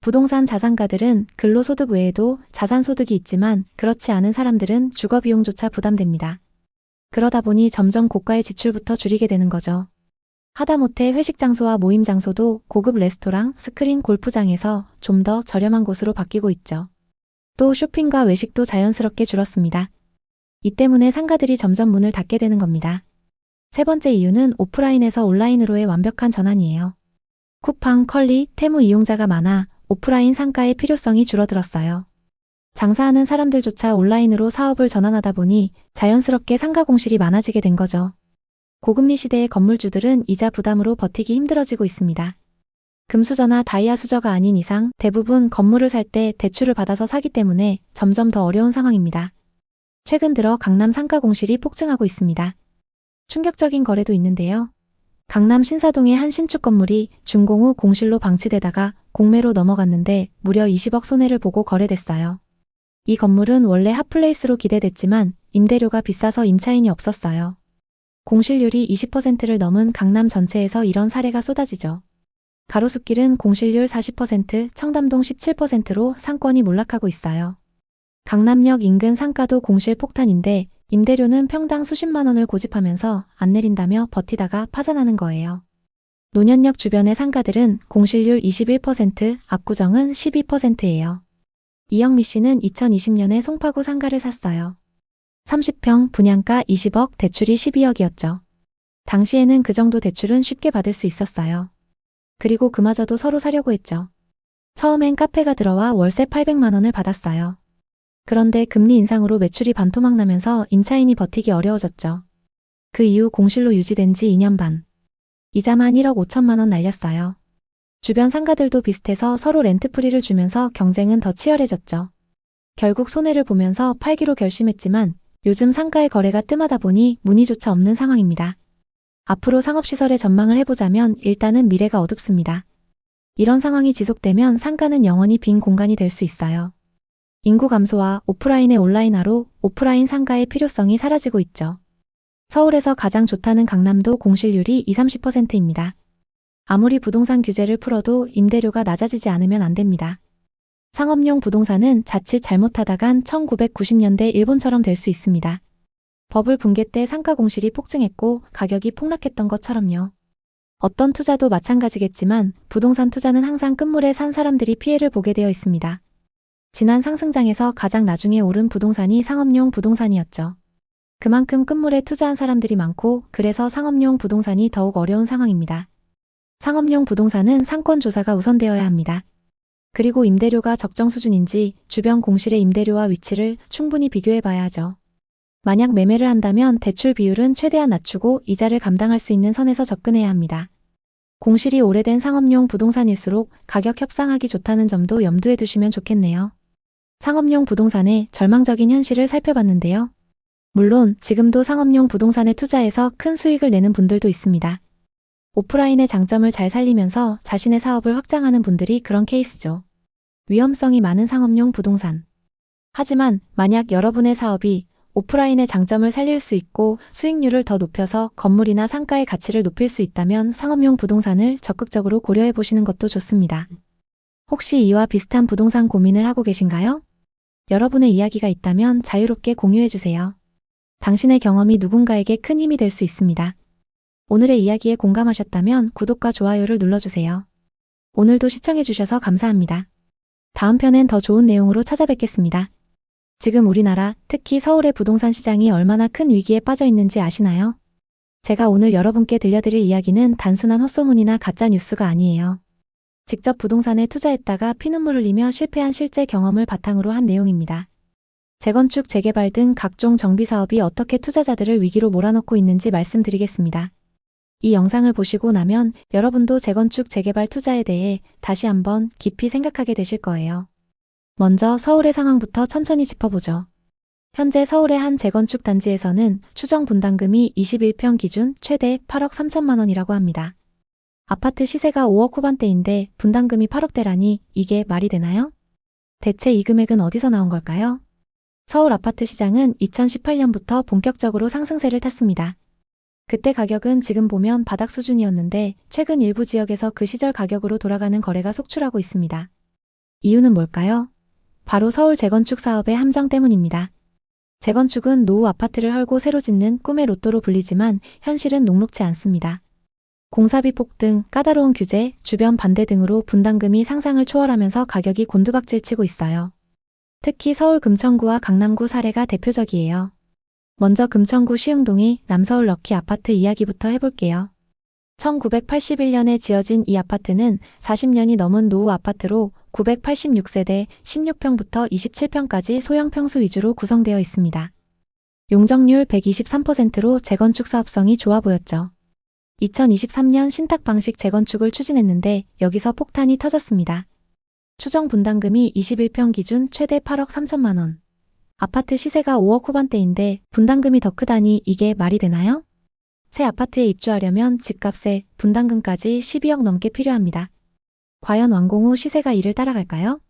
부동산 자산가들은 근로소득 외에도 자산소득이 있지만 그렇지 않은 사람들은 주거비용조차 부담됩니다. 그러다 보니 점점 고가의 지출부터 줄이게 되는 거죠. 하다못해 회식 장소와 모임 장소도 고급 레스토랑, 스크린 골프장에서 좀 더 저렴한 곳으로 바뀌고 있죠. 또 쇼핑과 외식도 자연스럽게 줄었습니다. 이 때문에 상가들이 점점 문을 닫게 되는 겁니다. 세 번째 이유는 오프라인에서 온라인으로의 완벽한 전환이에요. 쿠팡, 컬리, 테무 이용자가 많아 오프라인 상가의 필요성이 줄어들었어요. 장사하는 사람들조차 온라인으로 사업을 전환하다 보니 자연스럽게 상가 공실이 많아지게 된 거죠. 고금리 시대의 건물주들은 이자 부담으로 버티기 힘들어지고 있습니다. 금수저나 다이아 수저가 아닌 이상 대부분 건물을 살 때 대출을 받아서 사기 때문에 점점 더 어려운 상황입니다. 최근 들어 강남 상가 공실이 폭증하고 있습니다. 충격적인 거래도 있는데요. 강남 신사동의 한 신축 건물이 준공 후 공실로 방치되다가 공매로 넘어갔는데 무려 20억 손해를 보고 거래됐어요. 이 건물은 원래 핫플레이스로 기대됐지만 임대료가 비싸서 임차인이 없었어요. 공실률이 20%를 넘은 강남 전체에서 이런 사례가 쏟아지죠. 가로수길은 공실률 40%, 청담동 17%로 상권이 몰락하고 있어요. 강남역 인근 상가도 공실 폭탄인데 임대료는 평당 수십만 원을 고집하면서 안 내린다며 버티다가 파산하는 거예요. 노년역 주변의 상가들은 공실률 21%, 압구정은 12%예요. 이영미 씨는 2020년에 송파구 상가를 샀어요. 30평, 분양가 20억, 대출이 12억이었죠. 당시에는 그 정도 대출은 쉽게 받을 수 있었어요. 그리고 그마저도 서로 사려고 했죠. 처음엔 카페가 들어와 월세 800만 원을 받았어요. 그런데 금리 인상으로 매출이 반토막 나면서 임차인이 버티기 어려워졌죠. 그 이후 공실로 유지된 지 2년 반. 이자만 1억 5천만 원 날렸어요. 주변 상가들도 비슷해서 서로 렌트프리를 주면서 경쟁은 더 치열해졌죠. 결국 손해를 보면서 팔기로 결심했지만 요즘 상가의 거래가 뜸하다 보니 문의조차 없는 상황입니다. 앞으로 상업시설의 전망을 해보자면 일단은 미래가 어둡습니다. 이런 상황이 지속되면 상가는 영원히 빈 공간이 될 수 있어요. 인구 감소와 오프라인의 온라인화로 오프라인 상가의 필요성이 사라지고 있죠. 서울에서 가장 좋다는 강남도 공실률이 20-30%입니다. 아무리 부동산 규제를 풀어도 임대료가 낮아지지 않으면 안 됩니다. 상업용 부동산은 자칫 잘못하다간 1990년대 일본처럼 될 수 있습니다. 버블 붕괴 때 상가 공실이 폭증했고 가격이 폭락했던 것처럼요. 어떤 투자도 마찬가지겠지만 부동산 투자는 항상 끝물에 산 사람들이 피해를 보게 되어 있습니다. 지난 상승장에서 가장 나중에 오른 부동산이 상업용 부동산이었죠. 그만큼 끝물에 투자한 사람들이 많고 그래서 상업용 부동산이 더욱 어려운 상황입니다. 상업용 부동산은 상권 조사가 우선되어야 합니다. 그리고 임대료가 적정 수준인지 주변 공실의 임대료와 위치를 충분히 비교해 봐야 하죠. 만약 매매를 한다면 대출 비율은 최대한 낮추고 이자를 감당할 수 있는 선에서 접근해야 합니다. 공실이 오래된 상업용 부동산일수록 가격 협상하기 좋다는 점도 염두에 두시면 좋겠네요. 상업용 부동산의 절망적인 현실을 살펴봤는데요. 물론 지금도 상업용 부동산에 투자해서 큰 수익을 내는 분들도 있습니다. 오프라인의 장점을 잘 살리면서 자신의 사업을 확장하는 분들이 그런 케이스죠. 위험성이 많은 상업용 부동산. 하지만 만약 여러분의 사업이 오프라인의 장점을 살릴 수 있고 수익률을 더 높여서 건물이나 상가의 가치를 높일 수 있다면 상업용 부동산을 적극적으로 고려해 보시는 것도 좋습니다. 혹시 이와 비슷한 부동산 고민을 하고 계신가요? 여러분의 이야기가 있다면 자유롭게 공유해 주세요. 당신의 경험이 누군가에게 큰 힘이 될 수 있습니다. 오늘의 이야기에 공감하셨다면 구독과 좋아요를 눌러주세요. 오늘도 시청해 주셔서 감사합니다. 다음 편엔 더 좋은 내용으로 찾아뵙겠습니다. 지금 우리나라, 특히 서울의 부동산 시장이 얼마나 큰 위기에 빠져 있는지 아시나요? 제가 오늘 여러분께 들려드릴 이야기는 단순한 헛소문이나 가짜 뉴스가 아니에요. 직접 부동산에 투자했다가 피눈물 흘리며 실패한 실제 경험을 바탕으로 한 내용입니다. 재건축, 재개발 등 각종 정비 사업이 어떻게 투자자들을 위기로 몰아넣고 있는지 말씀드리겠습니다. 이 영상을 보시고 나면 여러분도 재건축, 재개발 투자에 대해 다시 한번 깊이 생각하게 되실 거예요. 먼저 서울의 상황부터 천천히 짚어보죠. 현재 서울의 한 재건축 단지에서는 추정 분담금이 21평 기준 최대 8억 3천만 원이라고 합니다. 아파트 시세가 5억 후반대인데 분담금이 8억대라니 이게 말이 되나요? 대체 이 금액은 어디서 나온 걸까요? 서울 아파트 시장은 2018년부터 본격적으로 상승세를 탔습니다. 그때 가격은 지금 보면 바닥 수준이었는데 최근 일부 지역에서 그 시절 가격으로 돌아가는 거래가 속출하고 있습니다. 이유는 뭘까요? 바로 서울 재건축 사업의 함정 때문입니다. 재건축은 노후 아파트를 헐고 새로 짓는 꿈의 로또로 불리지만 현실은 녹록지 않습니다. 공사비 폭등, 까다로운 규제, 주변 반대 등으로 분담금이 상상을 초월하면서 가격이 곤두박질치고 있어요. 특히 서울 금천구와 강남구 사례가 대표적이에요. 먼저 금천구 시흥동의 남서울 럭키 아파트 이야기부터 해볼게요. 1981년에 지어진 이 아파트는 40년이 넘은 노후 아파트로 986세대 16평부터 27평까지 소형 평수 위주로 구성되어 있습니다. 용적률 123%로 재건축 사업성이 좋아 보였죠. 2023년 신탁 방식 재건축을 추진했는데 여기서 폭탄이 터졌습니다. 추정 분담금이 21평 기준 최대 8억 3천만 원. 아파트 시세가 5억 후반대인데 분담금이 더 크다니 이게 말이 되나요? 새 아파트에 입주하려면 집값에 분담금까지 12억 넘게 필요합니다. 과연 완공 후 시세가 이를 따라갈까요?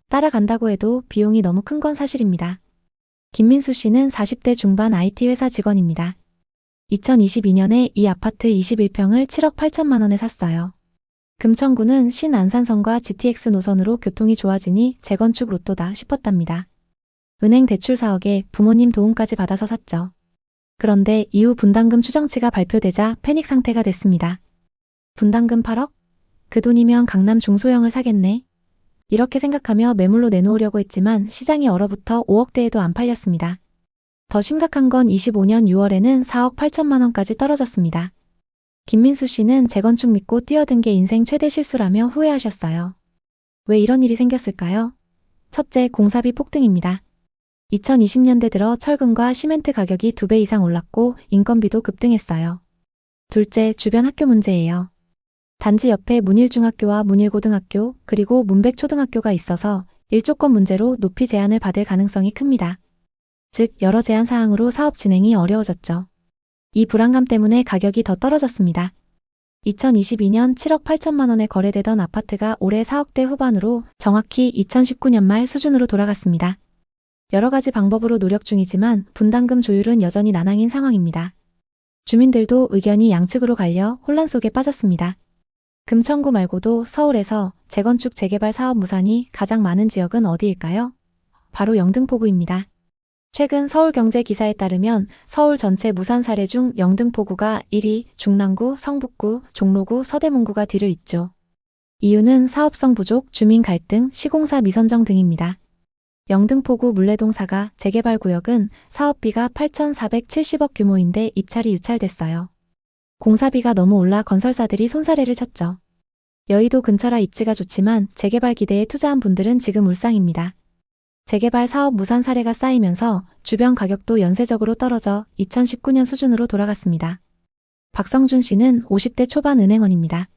따라간다고 해도 비용이 너무 큰 건 사실입니다. 김민수 씨는 40대 중반 IT 회사 직원입니다. 2022년에 이 아파트 21평을 7억 8천만 원에 샀어요. 금천구는 신안산선과 GTX 노선으로 교통이 좋아지니 재건축 로또다 싶었답니다. 은행 대출 4억에 부모님 도움까지 받아서 샀죠. 그런데 이후 분담금 추정치가 발표되자 패닉 상태가 됐습니다. 분담금 8억? 그 돈이면 강남 중소형을 사겠네. 이렇게 생각하며 매물로 내놓으려고 했지만 시장이 얼어붙어 5억대에도 안 팔렸습니다. 더 심각한 건 25년 6월에는 4억 8천만 원까지 떨어졌습니다. 김민수 씨는 재건축 믿고 뛰어든 게 인생 최대 실수라며 후회하셨어요. 왜 이런 일이 생겼을까요? 첫째, 공사비 폭등입니다. 2020년대 들어 철근과 시멘트 가격이 2배 이상 올랐고 인건비도 급등했어요. 둘째, 주변 학교 문제예요. 단지 옆에 문일중학교와 문일고등학교 그리고 문백초등학교가 있어서 일조권 문제로 높이 제한을 받을 가능성이 큽니다. 즉 여러 제한 사항으로 사업 진행이 어려워졌죠. 이 불안감 때문에 가격이 더 떨어졌습니다. 2022년 7억 8천만 원에 거래되던 아파트가 올해 4억대 후반으로 정확히 2019년 말 수준으로 돌아갔습니다. 여러 가지 방법으로 노력 중이지만 분담금 조율은 여전히 난항인 상황입니다. 주민들도 의견이 양측으로 갈려 혼란 속에 빠졌습니다. 금천구 말고도 서울에서 재건축 재개발 사업 무산이 가장 많은 지역은 어디일까요? 바로 영등포구입니다. 최근 서울경제 기사에 따르면 서울 전체 무산 사례 중 영등포구가 1위, 중랑구, 성북구, 종로구, 서대문구가 뒤를 잇죠. 이유는 사업성 부족, 주민 갈등, 시공사 미선정 등입니다. 영등포구 물레동 사가 재개발 구역은 사업비가 8,470억 규모인데 입찰이 유찰됐어요. 공사비가 너무 올라 건설사들이 손사래를 쳤죠. 여의도 근처라 입지가 좋지만 재개발 기대에 투자한 분들은 지금 울상입니다. 재개발 사업 무산 사례가 쌓이면서 주변 가격도 연쇄적으로 떨어져 2019년 수준으로 돌아갔습니다. 박성준 씨는 50대 초반 은행원입니다.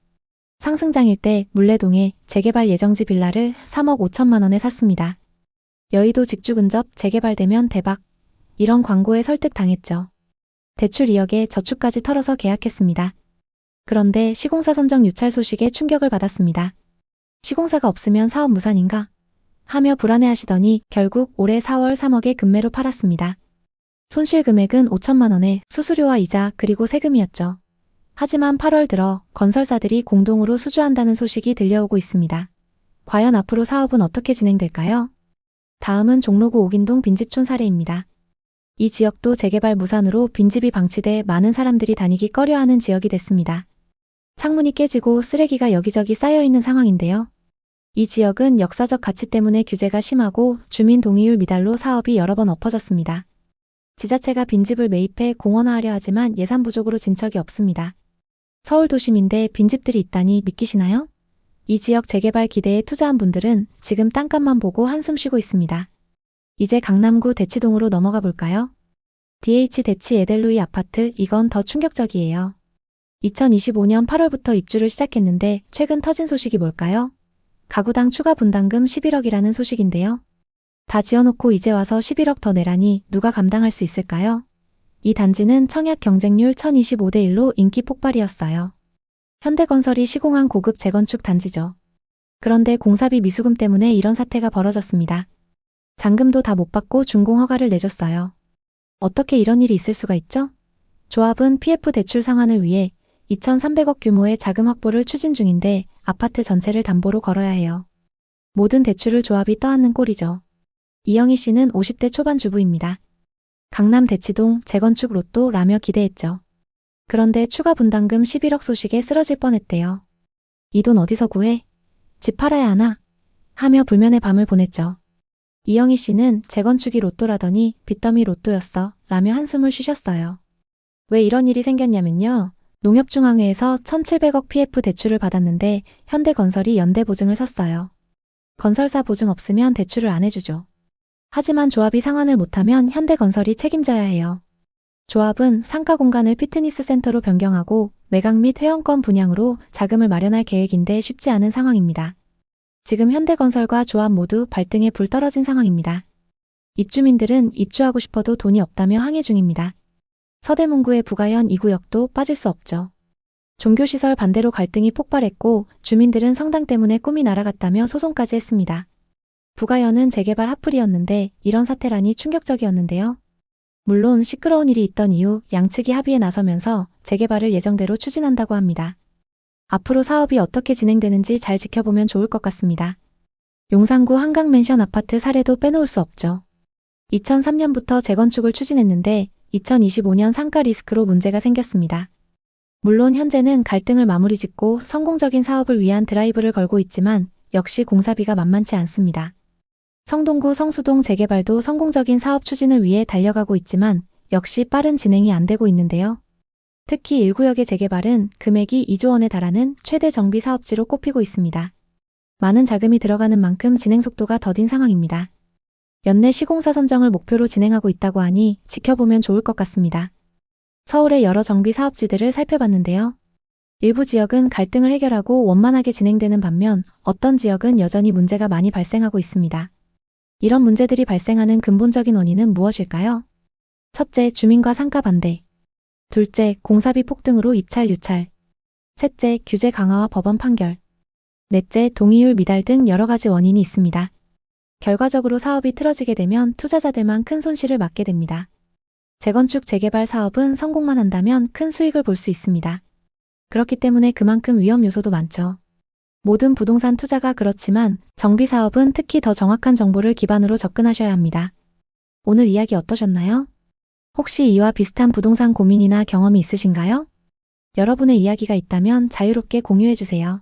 상승장일 때 물레동에 재개발 예정지 빌라를 3억 5천만 원에 샀습니다. 여의도 직주 근접 재개발되면 대박. 이런 광고에 설득당했죠. 대출 2억에 저축까지 털어서 계약했습니다. 그런데 시공사 선정 유찰 소식에 충격을 받았습니다. 시공사가 없으면 사업 무산인가? 하며 불안해하시더니 결국 올해 4월 3억에 급매로 팔았습니다. 손실 금액은 5천만 원에 수수료와 이자 그리고 세금이었죠. 하지만 8월 들어 건설사들이 공동으로 수주한다는 소식이 들려오고 있습니다. 과연 앞으로 사업은 어떻게 진행될까요? 다음은 종로구 옥인동 빈집촌 사례입니다. 이 지역도 재개발 무산으로 빈집이 방치돼 많은 사람들이 다니기 꺼려하는 지역이 됐습니다. 창문이 깨지고 쓰레기가 여기저기 쌓여있는 상황인데요. 이 지역은 역사적 가치 때문에 규제가 심하고 주민 동의율 미달로 사업이 여러 번 엎어졌습니다. 지자체가 빈집을 매입해 공원화하려 하지만 예산 부족으로 진 척이 없습니다. 서울 도심인데 빈집들이 있다니 믿기시나요? 이 지역 재개발 기대에 투자한 분들은 지금 땅값만 보고 한숨 쉬고 있습니다. 이제 강남구 대치동으로 넘어가 볼까요? DH 대치 에델로이 아파트, 이건 더 충격적이에요. 2025년 8월부터 입주를 시작했는데 최근 터진 소식이 뭘까요? 가구당 추가 분담금 11억이라는 소식인데요. 다 지어놓고 이제 와서 11억 더 내라니 누가 감당할 수 있을까요? 이 단지는 청약 경쟁률 1025대 1로 인기 폭발이었어요. 현대건설이 시공한 고급 재건축 단지죠. 그런데 공사비 미수금 때문에 이런 사태가 벌어졌습니다. 잔금도 다 못 받고 준공 허가를 내줬어요. 어떻게 이런 일이 있을 수가 있죠? 조합은 PF 대출 상환을 위해 2,300억 규모의 자금 확보를 추진 중인데 아파트 전체를 담보로 걸어야 해요. 모든 대출을 조합이 떠안는 꼴이죠. 이영희 씨는 50대 초반 주부입니다. 강남 대치동 재건축 로또라며 기대했죠. 그런데 추가 분담금 11억 소식에 쓰러질 뻔했대요. 이 돈 어디서 구해? 집 팔아야 하나? 하며 불면의 밤을 보냈죠. 이영희 씨는 재건축이 로또라더니 빚더미 로또였어 라며 한숨을 쉬셨어요. 왜 이런 일이 생겼냐면요. 농협중앙회에서 1,700억 PF 대출을 받았는데 현대건설이 연대보증을 섰어요. 건설사 보증 없으면 대출을 안 해주죠. 하지만 조합이 상환을 못하면 현대건설이 책임져야 해요. 조합은 상가 공간을 피트니스 센터로 변경하고 매각 및 회원권 분양으로 자금을 마련할 계획인데 쉽지 않은 상황입니다. 지금 현대건설과 조합 모두 발등에 불 떨어진 상황입니다. 입주민들은 입주하고 싶어도 돈이 없다며 항의 중입니다. 서대문구의 부가현 2구역도 빠질 수 없죠. 종교시설 반대로 갈등이 폭발했고 주민들은 성당 때문에 꿈이 날아갔다며 소송까지 했습니다. 부가현은 재개발 핫플이었는데 이런 사태라니 충격적이었는데요. 물론 시끄러운 일이 있던 이후 양측이 합의에 나서면서 재개발을 예정대로 추진한다고 합니다. 앞으로 사업이 어떻게 진행되는지 잘 지켜보면 좋을 것 같습니다. 용산구 한강맨션 아파트 사례도 빼놓을 수 없죠. 2003년부터 재건축을 추진했는데 2025년 상가 리스크로 문제가 생겼습니다. 물론 현재는 갈등을 마무리 짓고 성공적인 사업을 위한 드라이브를 걸고 있지만 역시 공사비가 만만치 않습니다. 성동구 성수동 재개발도 성공적인 사업 추진을 위해 달려가고 있지만 역시 빠른 진행이 안 되고 있는데요. 특히 1구역의 재개발은 금액이 2조 원에 달하는 최대 정비 사업지로 꼽히고 있습니다. 많은 자금이 들어가는 만큼 진행 속도가 더딘 상황입니다. 연내 시공사 선정을 목표로 진행하고 있다고 하니 지켜보면 좋을 것 같습니다. 서울의 여러 정비 사업지들을 살펴봤는데요. 일부 지역은 갈등을 해결하고 원만하게 진행되는 반면 어떤 지역은 여전히 문제가 많이 발생하고 있습니다. 이런 문제들이 발생하는 근본적인 원인은 무엇일까요? 첫째, 주민과 상가 반대. 둘째, 공사비 폭등으로 입찰 유찰. 셋째, 규제 강화와 법원 판결. 넷째, 동의율 미달 등 여러 가지 원인이 있습니다. 결과적으로 사업이 틀어지게 되면 투자자들만 큰 손실을 맞게 됩니다. 재건축 재개발 사업은 성공만 한다면 큰 수익을 볼 수 있습니다. 그렇기 때문에 그만큼 위험 요소도 많죠. 모든 부동산 투자가 그렇지만 정비 사업은 특히 더 정확한 정보를 기반으로 접근하셔야 합니다. 오늘 이야기 어떠셨나요? 혹시 이와 비슷한 부동산 고민이나 경험이 있으신가요? 여러분의 이야기가 있다면 자유롭게 공유해주세요.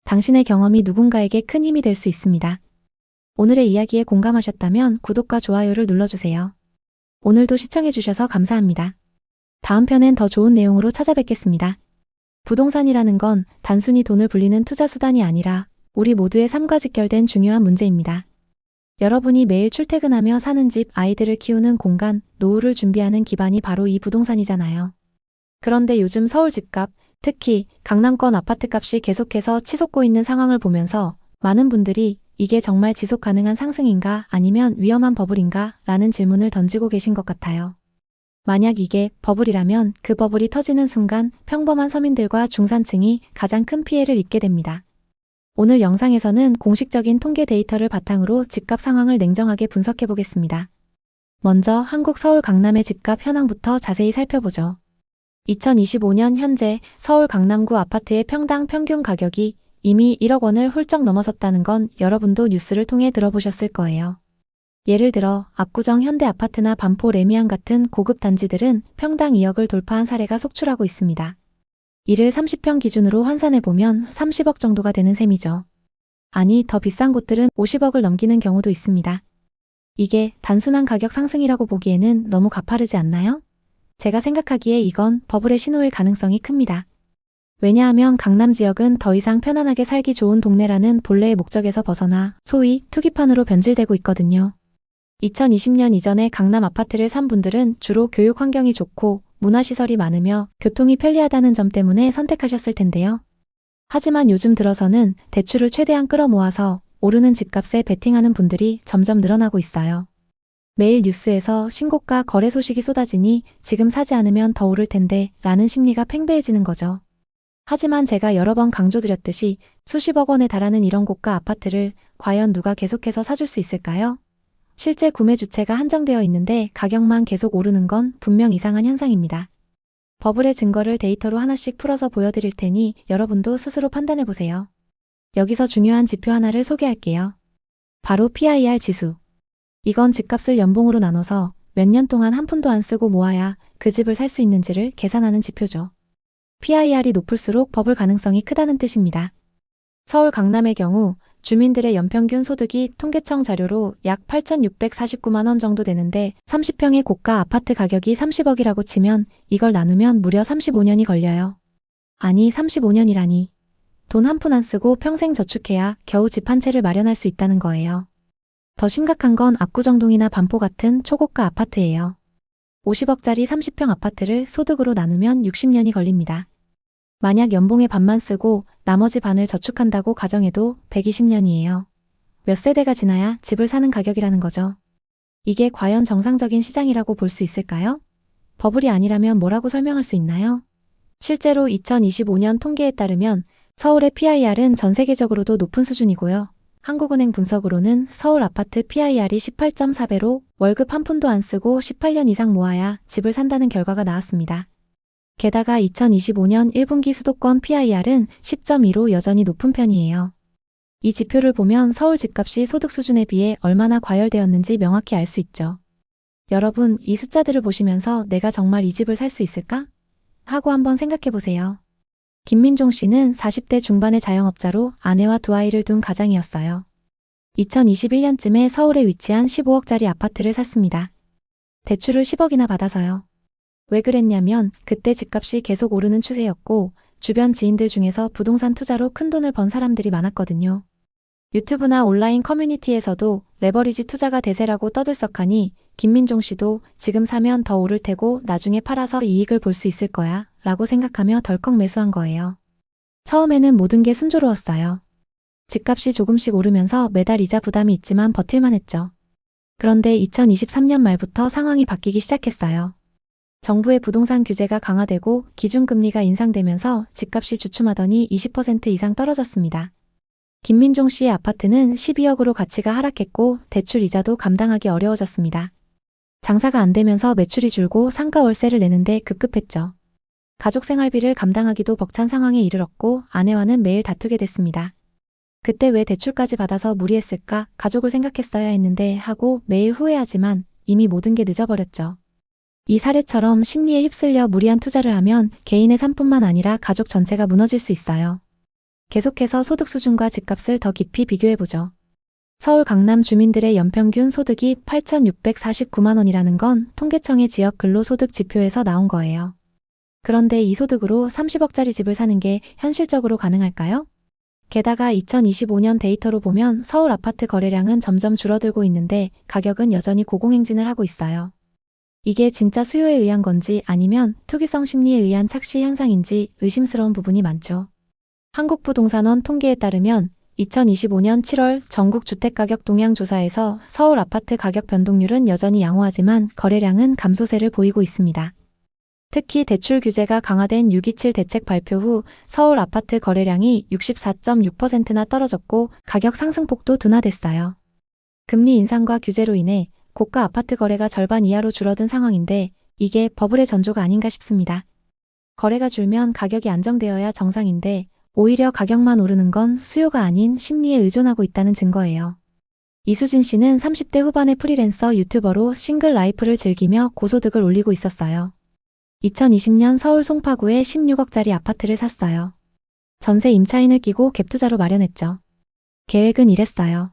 당신의 경험이 누군가에게 큰 힘이 될 수 있습니다. 오늘의 이야기에 공감하셨다면 구독과 좋아요를 눌러주세요. 오늘도 시청해주셔서 감사합니다. 다음 편엔 더 좋은 내용으로 찾아뵙겠습니다. 부동산이라는 건 단순히 돈을 불리는 투자 수단이 아니라 우리 모두의 삶과 직결된 중요한 문제입니다. 여러분이 매일 출퇴근하며 사는 집, 아이들을 키우는 공간, 노후를 준비하는 기반이 바로 이 부동산이잖아요. 그런데 요즘 서울 집값, 특히 강남권 아파트값이 계속해서 치솟고 있는 상황을 보면서 많은 분들이 이게 정말 지속 가능한 상승인가 아니면 위험한 버블인가 라는 질문을 던지고 계신 것 같아요. 만약 이게 버블이라면 그 버블이 터지는 순간 평범한 서민들과 중산층이 가장 큰 피해를 입게 됩니다. 오늘 영상에서는 공식적인 통계 데이터를 바탕으로 집값 상황을 냉정하게 분석해 보겠습니다. 먼저 한국 서울 강남의 집값 현황부터 자세히 살펴보죠. 2025년 현재 서울 강남구 아파트의 평당 평균 가격이 이미 1억 원을 훌쩍 넘어섰다는 건 여러분도 뉴스를 통해 들어보셨을 거예요. 예를 들어 압구정 현대아파트나 반포 레미안 같은 고급 단지들은 평당 2억을 돌파한 사례가 속출하고 있습니다. 이를 30평 기준으로 환산해보면 30억 정도가 되는 셈이죠. 아니, 더 비싼 곳들은 50억을 넘기는 경우도 있습니다. 이게 단순한 가격 상승이라고 보기에는 너무 가파르지 않나요? 제가 생각하기에 이건 버블의 신호일 가능성이 큽니다. 왜냐하면 강남 지역은 더 이상 편안하게 살기 좋은 동네라는 본래의 목적에서 벗어나 소위 투기판으로 변질되고 있거든요. 2020년 이전에 강남 아파트를 산 분들은 주로 교육 환경이 좋고 문화시설이 많으며 교통이 편리하다는 점 때문에 선택하셨을 텐데요. 하지만 요즘 들어서는 대출을 최대한 끌어모아서 오르는 집값에 베팅하는 분들이 점점 늘어나고 있어요. 매일 뉴스에서 신고가 거래 소식이 쏟아지니 지금 사지 않으면 더 오를 텐데 라는 심리가 팽배해지는 거죠. 하지만 제가 여러 번 강조드렸듯이 수십억 원에 달하는 이런 고가 아파트를 과연 누가 계속해서 사줄 수 있을까요? 실제 구매 주체가 한정되어 있는데 가격만 계속 오르는 건 분명 이상한 현상입니다. 버블의 증거를 데이터로 하나씩 풀어서 보여드릴 테니 여러분도 스스로 판단해보세요. 여기서 중요한 지표 하나를 소개할게요. 바로 PIR 지수. 이건 집값을 연봉으로 나눠서 몇 년 동안 한 푼도 안 쓰고 모아야 그 집을 살 수 있는지를 계산하는 지표죠. PIR이 높을수록 버블 가능성이 크다는 뜻입니다. 서울 강남의 경우 주민들의 연평균 소득이 통계청 자료로 약 8,649만 원 정도 되는데 30평의 고가 아파트 가격이 30억이라고 치면 이걸 나누면 무려 35년이 걸려요. 아니 35년이라니. 돈 한 푼 안 쓰고 평생 저축해야 겨우 집 한 채를 마련할 수 있다는 거예요. 더 심각한 건 압구정동이나 반포 같은 초고가 아파트예요. 50억짜리 30평 아파트를 소득으로 나누면 60년이 걸립니다. 만약 연봉의 반만 쓰고 나머지 반을 저축한다고 가정해도 120년이에요. 몇 세대가 지나야 집을 사는 가격이라는 거죠. 이게 과연 정상적인 시장이라고 볼 수 있을까요? 버블이 아니라면 뭐라고 설명할 수 있나요? 실제로 2025년 통계에 따르면 서울의 PIR은 전 세계적으로도 높은 수준이고요. 한국은행 분석으로는 서울 아파트 PIR이 18.4배로 월급 한 푼도 안 쓰고 18년 이상 모아야 집을 산다는 결과가 나왔습니다. 게다가 2025년 1분기 수도권 PIR은 10.2로 여전히 높은 편이에요. 이 지표를 보면 서울 집값이 소득 수준에 비해 얼마나 과열되었는지 명확히 알 수 있죠. 여러분, 이 숫자들을 보시면서 내가 정말 이 집을 살 수 있을까? 하고 한번 생각해 보세요. 김민종 씨는 40대 중반의 자영업자로 아내와 두 아이를 둔 가장이었어요. 2021년쯤에 서울에 위치한 15억짜리 아파트를 샀습니다. 대출을 10억이나 받아서요. 왜 그랬냐면 그때 집값이 계속 오르는 추세였고 주변 지인들 중에서 부동산 투자로 큰돈을 번 사람들이 많았거든요. 유튜브나 온라인 커뮤니티에서도 레버리지 투자가 대세라고 떠들썩하니 김민종 씨도 지금 사면 더 오를 테고 나중에 팔아서 이익을 볼 수 있을 거야 라고 생각하며 덜컥 매수한 거예요. 처음에는 모든 게 순조로웠어요. 집값이 조금씩 오르면서 매달 이자 부담이 있지만 버틸만 했죠. 그런데 2023년 말부터 상황이 바뀌기 시작했어요. 정부의 부동산 규제가 강화되고 기준금리가 인상되면서 집값이 주춤하더니 20% 이상 떨어졌습니다. 김민종 씨의 아파트는 12억으로 가치가 하락했고 대출 이자도 감당하기 어려워졌습니다. 장사가 안 되면서 매출이 줄고 상가 월세를 내는데 급급했죠. 가족 생활비를 감당하기도 벅찬 상황에 이르렀고 아내와는 매일 다투게 됐습니다. 그때 왜 대출까지 받아서 무리했을까 가족을 생각했어야 했는데 하고 매일 후회하지만 이미 모든 게 늦어버렸죠. 이 사례처럼 심리에 휩쓸려 무리한 투자를 하면 개인의 삶뿐만 아니라 가족 전체가 무너질 수 있어요. 계속해서 소득 수준과 집값을 더 깊이 비교해보죠. 서울 강남 주민들의 연평균 소득이 8,649만 원이라는 건 통계청의 지역 근로소득 지표에서 나온 거예요. 그런데 이 소득으로 30억짜리 집을 사는 게 현실적으로 가능할까요? 게다가 2025년 데이터로 보면 서울 아파트 거래량은 점점 줄어들고 있는데 가격은 여전히 고공행진을 하고 있어요. 이게 진짜 수요에 의한 건지 아니면 투기성 심리에 의한 착시 현상인지 의심스러운 부분이 많죠. 한국부동산원 통계에 따르면 2025년 7월 전국 주택가격 동향조사에서 서울 아파트 가격 변동률은 여전히 양호하지만 거래량은 감소세를 보이고 있습니다. 특히 대출 규제가 강화된 6.27 대책 발표 후 서울 아파트 거래량이 64.6%나 떨어졌고 가격 상승폭도 둔화됐어요. 금리 인상과 규제로 인해 고가 아파트 거래가 절반 이하로 줄어든 상황인데 이게 버블의 전조가 아닌가 싶습니다. 거래가 줄면 가격이 안정되어야 정상인데 오히려 가격만 오르는 건 수요가 아닌 심리에 의존하고 있다는 증거예요. 이수진 씨는 30대 후반의 프리랜서 유튜버로 싱글 라이프를 즐기며 고소득을 올리고 있었어요. 2020년 서울 송파구에 16억짜리 아파트를 샀어요. 전세 임차인을 끼고 갭투자로 마련했죠. 계획은 이랬어요.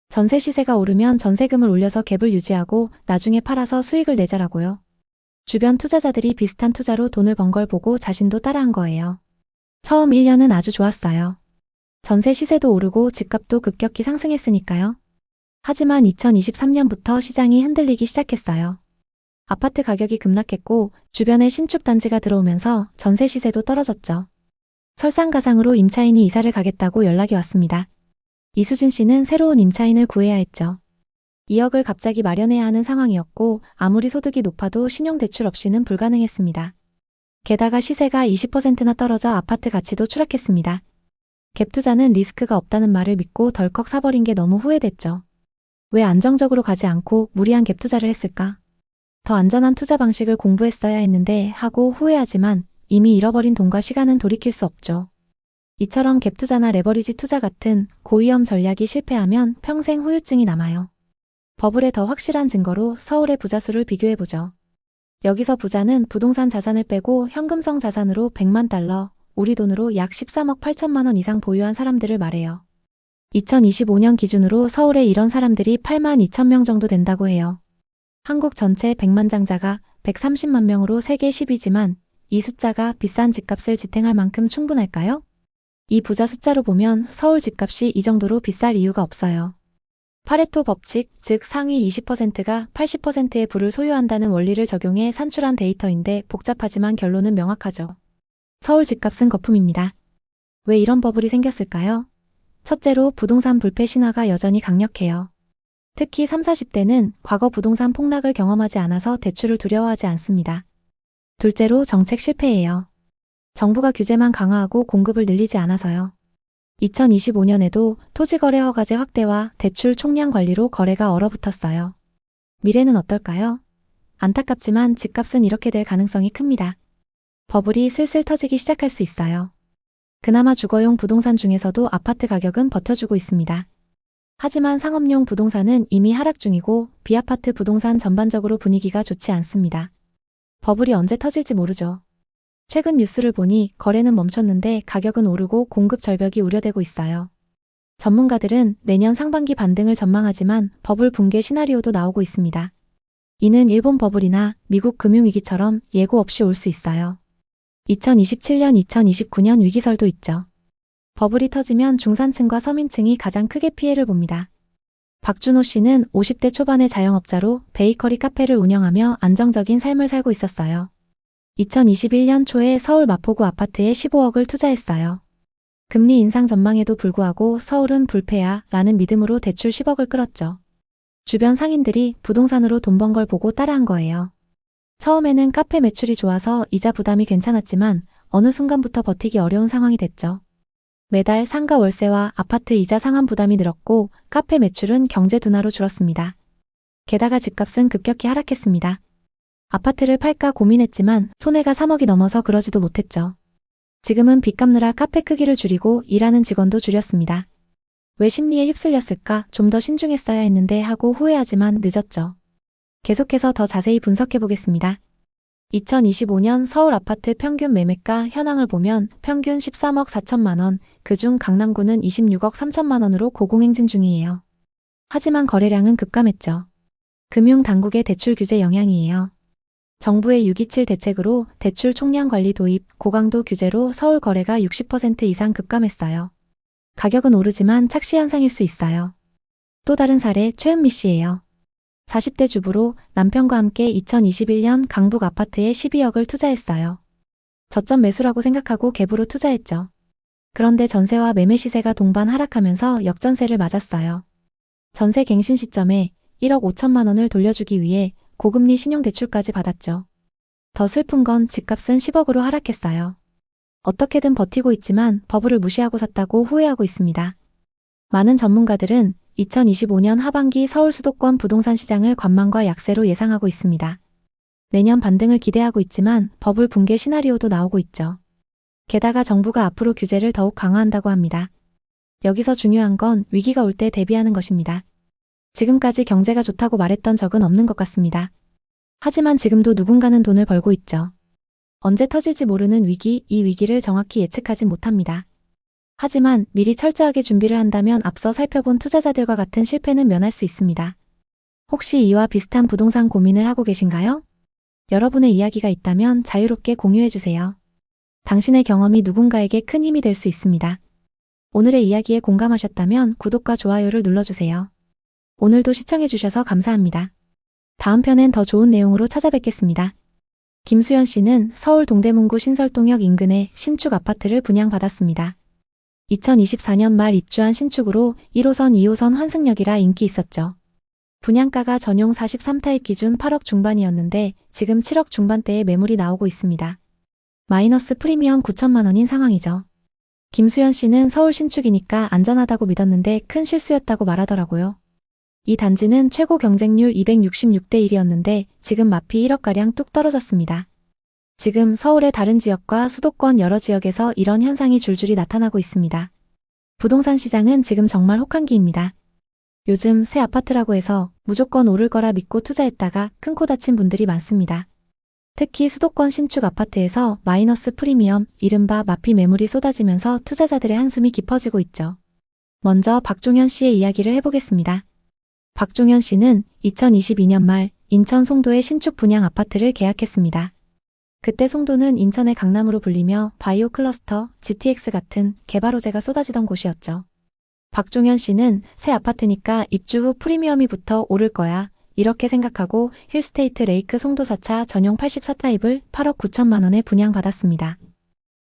전세 시세가 오르면 전세금을 올려서 갭을 유지하고 나중에 팔아서 수익을 내자라고요. 주변 투자자들이 비슷한 투자로 돈을 번 걸 보고 자신도 따라한 거예요. 처음 1년은 아주 좋았어요. 전세 시세도 오르고 집값도 급격히 상승했으니까요. 하지만 2023년부터 시장이 흔들리기 시작했어요. 아파트 가격이 급락했고 주변에 신축 단지가 들어오면서 전세 시세도 떨어졌죠. 설상가상으로 임차인이 이사를 가겠다고 연락이 왔습니다. 이수진 씨는 새로운 임차인을 구해야 했죠. 2억을 갑자기 마련해야 하는 상황이었고 아무리 소득이 높아도 신용대출 없이는 불가능했습니다. 게다가 시세가 20%나 떨어져 아파트 가치도 추락했습니다. 갭투자는 리스크가 없다는 말을 믿고 덜컥 사버린 게 너무 후회됐죠. 왜 안정적으로 가지 않고 무리한 갭투자를 했을까? 더 안전한 투자 방식을 공부했어야 했는데 하고 후회하지만 이미 잃어버린 돈과 시간은 돌이킬 수 없죠. 이처럼 갭투자나 레버리지 투자 같은 고위험 전략이 실패하면 평생 후유증이 남아요. 버블의 더 확실한 증거로 서울의 부자 수를 비교해보죠. 여기서 부자는 부동산 자산을 빼고 현금성 자산으로 100만 달러, 우리 돈으로 약 13억 8천만 원 이상 보유한 사람들을 말해요. 2025년 기준으로 서울에 이런 사람들이 8만 2천 명 정도 된다고 해요. 한국 전체 100만장자가 130만 명으로 세계 10위지만 이 숫자가 비싼 집값을 지탱할 만큼 충분할까요? 이 부자 숫자로 보면 서울 집값이 이 정도로 비쌀 이유가 없어요. 파레토 법칙, 즉 상위 20%가 80%의 부를 소유한다는 원리를 적용해 산출한 데이터인데 복잡하지만 결론은 명확하죠. 서울 집값은 거품입니다. 왜 이런 버블이 생겼을까요? 첫째로 부동산 불패 신화가 여전히 강력해요. 특히 30, 40대는 과거 부동산 폭락을 경험하지 않아서 대출을 두려워하지 않습니다. 둘째로 정책 실패예요. 정부가 규제만 강화하고 공급을 늘리지 않아서요. 2025년에도 토지거래 허가제 확대와 대출 총량 관리로 거래가 얼어붙었어요. 미래는 어떨까요? 안타깝지만 집값은 이렇게 될 가능성이 큽니다. 버블이 슬슬 터지기 시작할 수 있어요. 그나마 주거용 부동산 중에서도 아파트 가격은 버텨주고 있습니다. 하지만 상업용 부동산은 이미 하락 중이고 비아파트 부동산 전반적으로 분위기가 좋지 않습니다. 버블이 언제 터질지 모르죠. 최근 뉴스를 보니 거래는 멈췄는데 가격은 오르고 공급 절벽이 우려되고 있어요. 전문가들은 내년 상반기 반등을 전망하지만 버블 붕괴 시나리오도 나오고 있습니다. 이는 일본 버블이나 미국 금융위기처럼 예고 없이 올 수 있어요. 2027년, 2029년 위기설도 있죠. 버블이 터지면 중산층과 서민층이 가장 크게 피해를 봅니다. 박준호 씨는 50대 초반의 자영업자로 베이커리 카페를 운영하며 안정적인 삶을 살고 있었어요. 2021년 초에 서울 마포구 아파트에 15억을 투자했어요. 금리 인상 전망에도 불구하고 서울은 불패야 라는 믿음으로 대출 10억을 끌었죠. 주변 상인들이 부동산으로 돈 번 걸 보고 따라한 거예요. 처음에는 카페 매출이 좋아서 이자 부담이 괜찮았지만 어느 순간부터 버티기 어려운 상황이 됐죠. 매달 상가 월세와 아파트 이자 상환 부담이 늘었고 카페 매출은 경제 둔화로 줄었습니다. 게다가 집값은 급격히 하락했습니다. 아파트를 팔까 고민했지만 손해가 3억이 넘어서 그러지도 못했죠. 지금은 빚 갚느라 카페 크기를 줄이고 일하는 직원도 줄였습니다. 왜 심리에 휩쓸렸을까? 좀 더 신중했어야 했는데 하고 후회하지만 늦었죠. 계속해서 더 자세히 분석해 보겠습니다. 2025년 서울 아파트 평균 매매가 현황을 보면 평균 13억 4천만 원, 그중 강남구는 26억 3천만 원으로 고공행진 중이에요. 하지만 거래량은 급감했죠. 금융당국의 대출 규제 영향이에요. 정부의 627 대책으로 대출 총량 관리 도입, 고강도 규제로 서울 거래가 60% 이상 급감했어요. 가격은 오르지만 착시 현상일 수 있어요. 또 다른 사례 최은미 씨예요. 40대 주부로 남편과 함께 2021년 강북 아파트에 12억을 투자했어요. 저점 매수라고 생각하고 갭으로 투자했죠. 그런데 전세와 매매 시세가 동반 하락하면서 역전세를 맞았어요. 전세 갱신 시점에 1억 5천만 원을 돌려주기 위해 고금리 신용대출까지 받았죠. 더 슬픈 건 집값은 10억으로 하락했어요. 어떻게든 버티고 있지만 버블을 무시하고 샀다고 후회하고 있습니다. 많은 전문가들은 2025년 하반기 서울 수도권 부동산 시장을 관망과 약세로 예상하고 있습니다. 내년 반등을 기대하고 있지만 버블 붕괴 시나리오도 나오고 있죠. 게다가 정부가 앞으로 규제를 더욱 강화한다고 합니다. 여기서 중요한 건 위기가 올 때 대비하는 것입니다. 지금까지 경제가 좋다고 말했던 적은 없는 것 같습니다. 하지만 지금도 누군가는 돈을 벌고 있죠. 언제 터질지 모르는 위기, 이 위기를 정확히 예측하진 못합니다. 하지만 미리 철저하게 준비를 한다면 앞서 살펴본 투자자들과 같은 실패는 면할 수 있습니다. 혹시 이와 비슷한 부동산 고민을 하고 계신가요? 여러분의 이야기가 있다면 자유롭게 공유해주세요. 당신의 경험이 누군가에게 큰 힘이 될 수 있습니다. 오늘의 이야기에 공감하셨다면 구독과 좋아요를 눌러주세요. 오늘도 시청해주셔서 감사합니다. 다음 편엔 더 좋은 내용으로 찾아뵙겠습니다. 김수연 씨는 서울 동대문구 신설동역 인근의 신축 아파트를 분양받았습니다. 2024년 말 입주한 신축으로 1호선, 2호선 환승역이라 인기 있었죠. 분양가가 전용 43타입 기준 8억 중반이었는데 지금 7억 중반대에 매물이 나오고 있습니다. 마이너스 프리미엄 9천만 원인 상황이죠. 김수연 씨는 서울 신축이니까 안전하다고 믿었는데 큰 실수였다고 말하더라고요. 이 단지는 최고 경쟁률 266대 1이었는데 지금 마피 1억가량 뚝 떨어졌습니다. 지금 서울의 다른 지역과 수도권 여러 지역에서 이런 현상이 줄줄이 나타나고 있습니다. 부동산 시장은 지금 정말 혹한기입니다. 요즘 새 아파트라고 해서 무조건 오를 거라 믿고 투자했다가 큰 코 다친 분들이 많습니다. 특히 수도권 신축 아파트에서 마이너스 프리미엄, 이른바 마피 매물이 쏟아지면서 투자자들의 한숨이 깊어지고 있죠. 먼저 박종현 씨의 이야기를 해보겠습니다. 박종현 씨는 2022년 말 인천 송도의 신축 분양 아파트를 계약했습니다. 그때 송도는 인천의 강남으로 불리며 바이오 클러스터, GTX 같은 개발 호재가 쏟아지던 곳이었죠. 박종현 씨는 새 아파트니까 입주 후 프리미엄이 붙어 오를 거야 이렇게 생각하고 힐스테이트 레이크 송도 4차 전용 84타입을 8억 9천만 원에 분양받았습니다.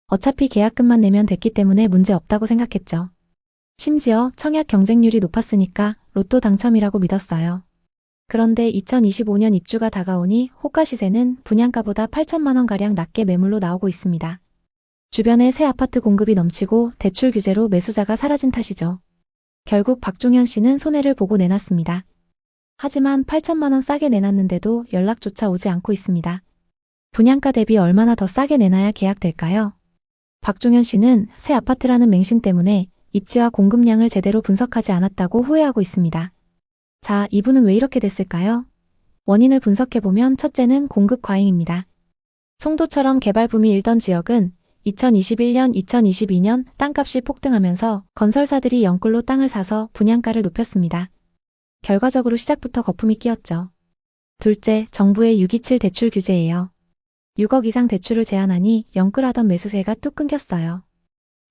어차피 계약금만 내면 됐기 때문에 문제 없다고 생각했죠. 심지어 청약 경쟁률이 높았으니까 로또 당첨이라고 믿었어요. 그런데 2025년 입주가 다가오니 호가 시세는 분양가보다 8천만 원가량 낮게 매물로 나오고 있습니다. 주변에 새 아파트 공급이 넘치고 대출 규제로 매수자가 사라진 탓이죠. 결국 박종현 씨는 손해를 보고 내놨습니다. 하지만 8천만 원 싸게 내놨는데도 연락조차 오지 않고 있습니다. 분양가 대비 얼마나 더 싸게 내놔야 계약될까요? 박종현 씨는 새 아파트라는 맹신 때문에 입지와 공급량을 제대로 분석하지 않았다고 후회하고 있습니다. 자, 이분은 왜 이렇게 됐을까요? 원인을 분석해보면 첫째는 공급 과잉입니다. 송도처럼 개발붐이 일던 지역은 2021년, 2022년 땅값이 폭등하면서 건설사들이 영끌로 땅을 사서 분양가를 높였습니다. 결과적으로 시작부터 거품이 끼었죠. 둘째, 정부의 627 대출 규제예요. 6억 이상 대출을 제한하니 영끌하던 매수세가 뚝 끊겼어요.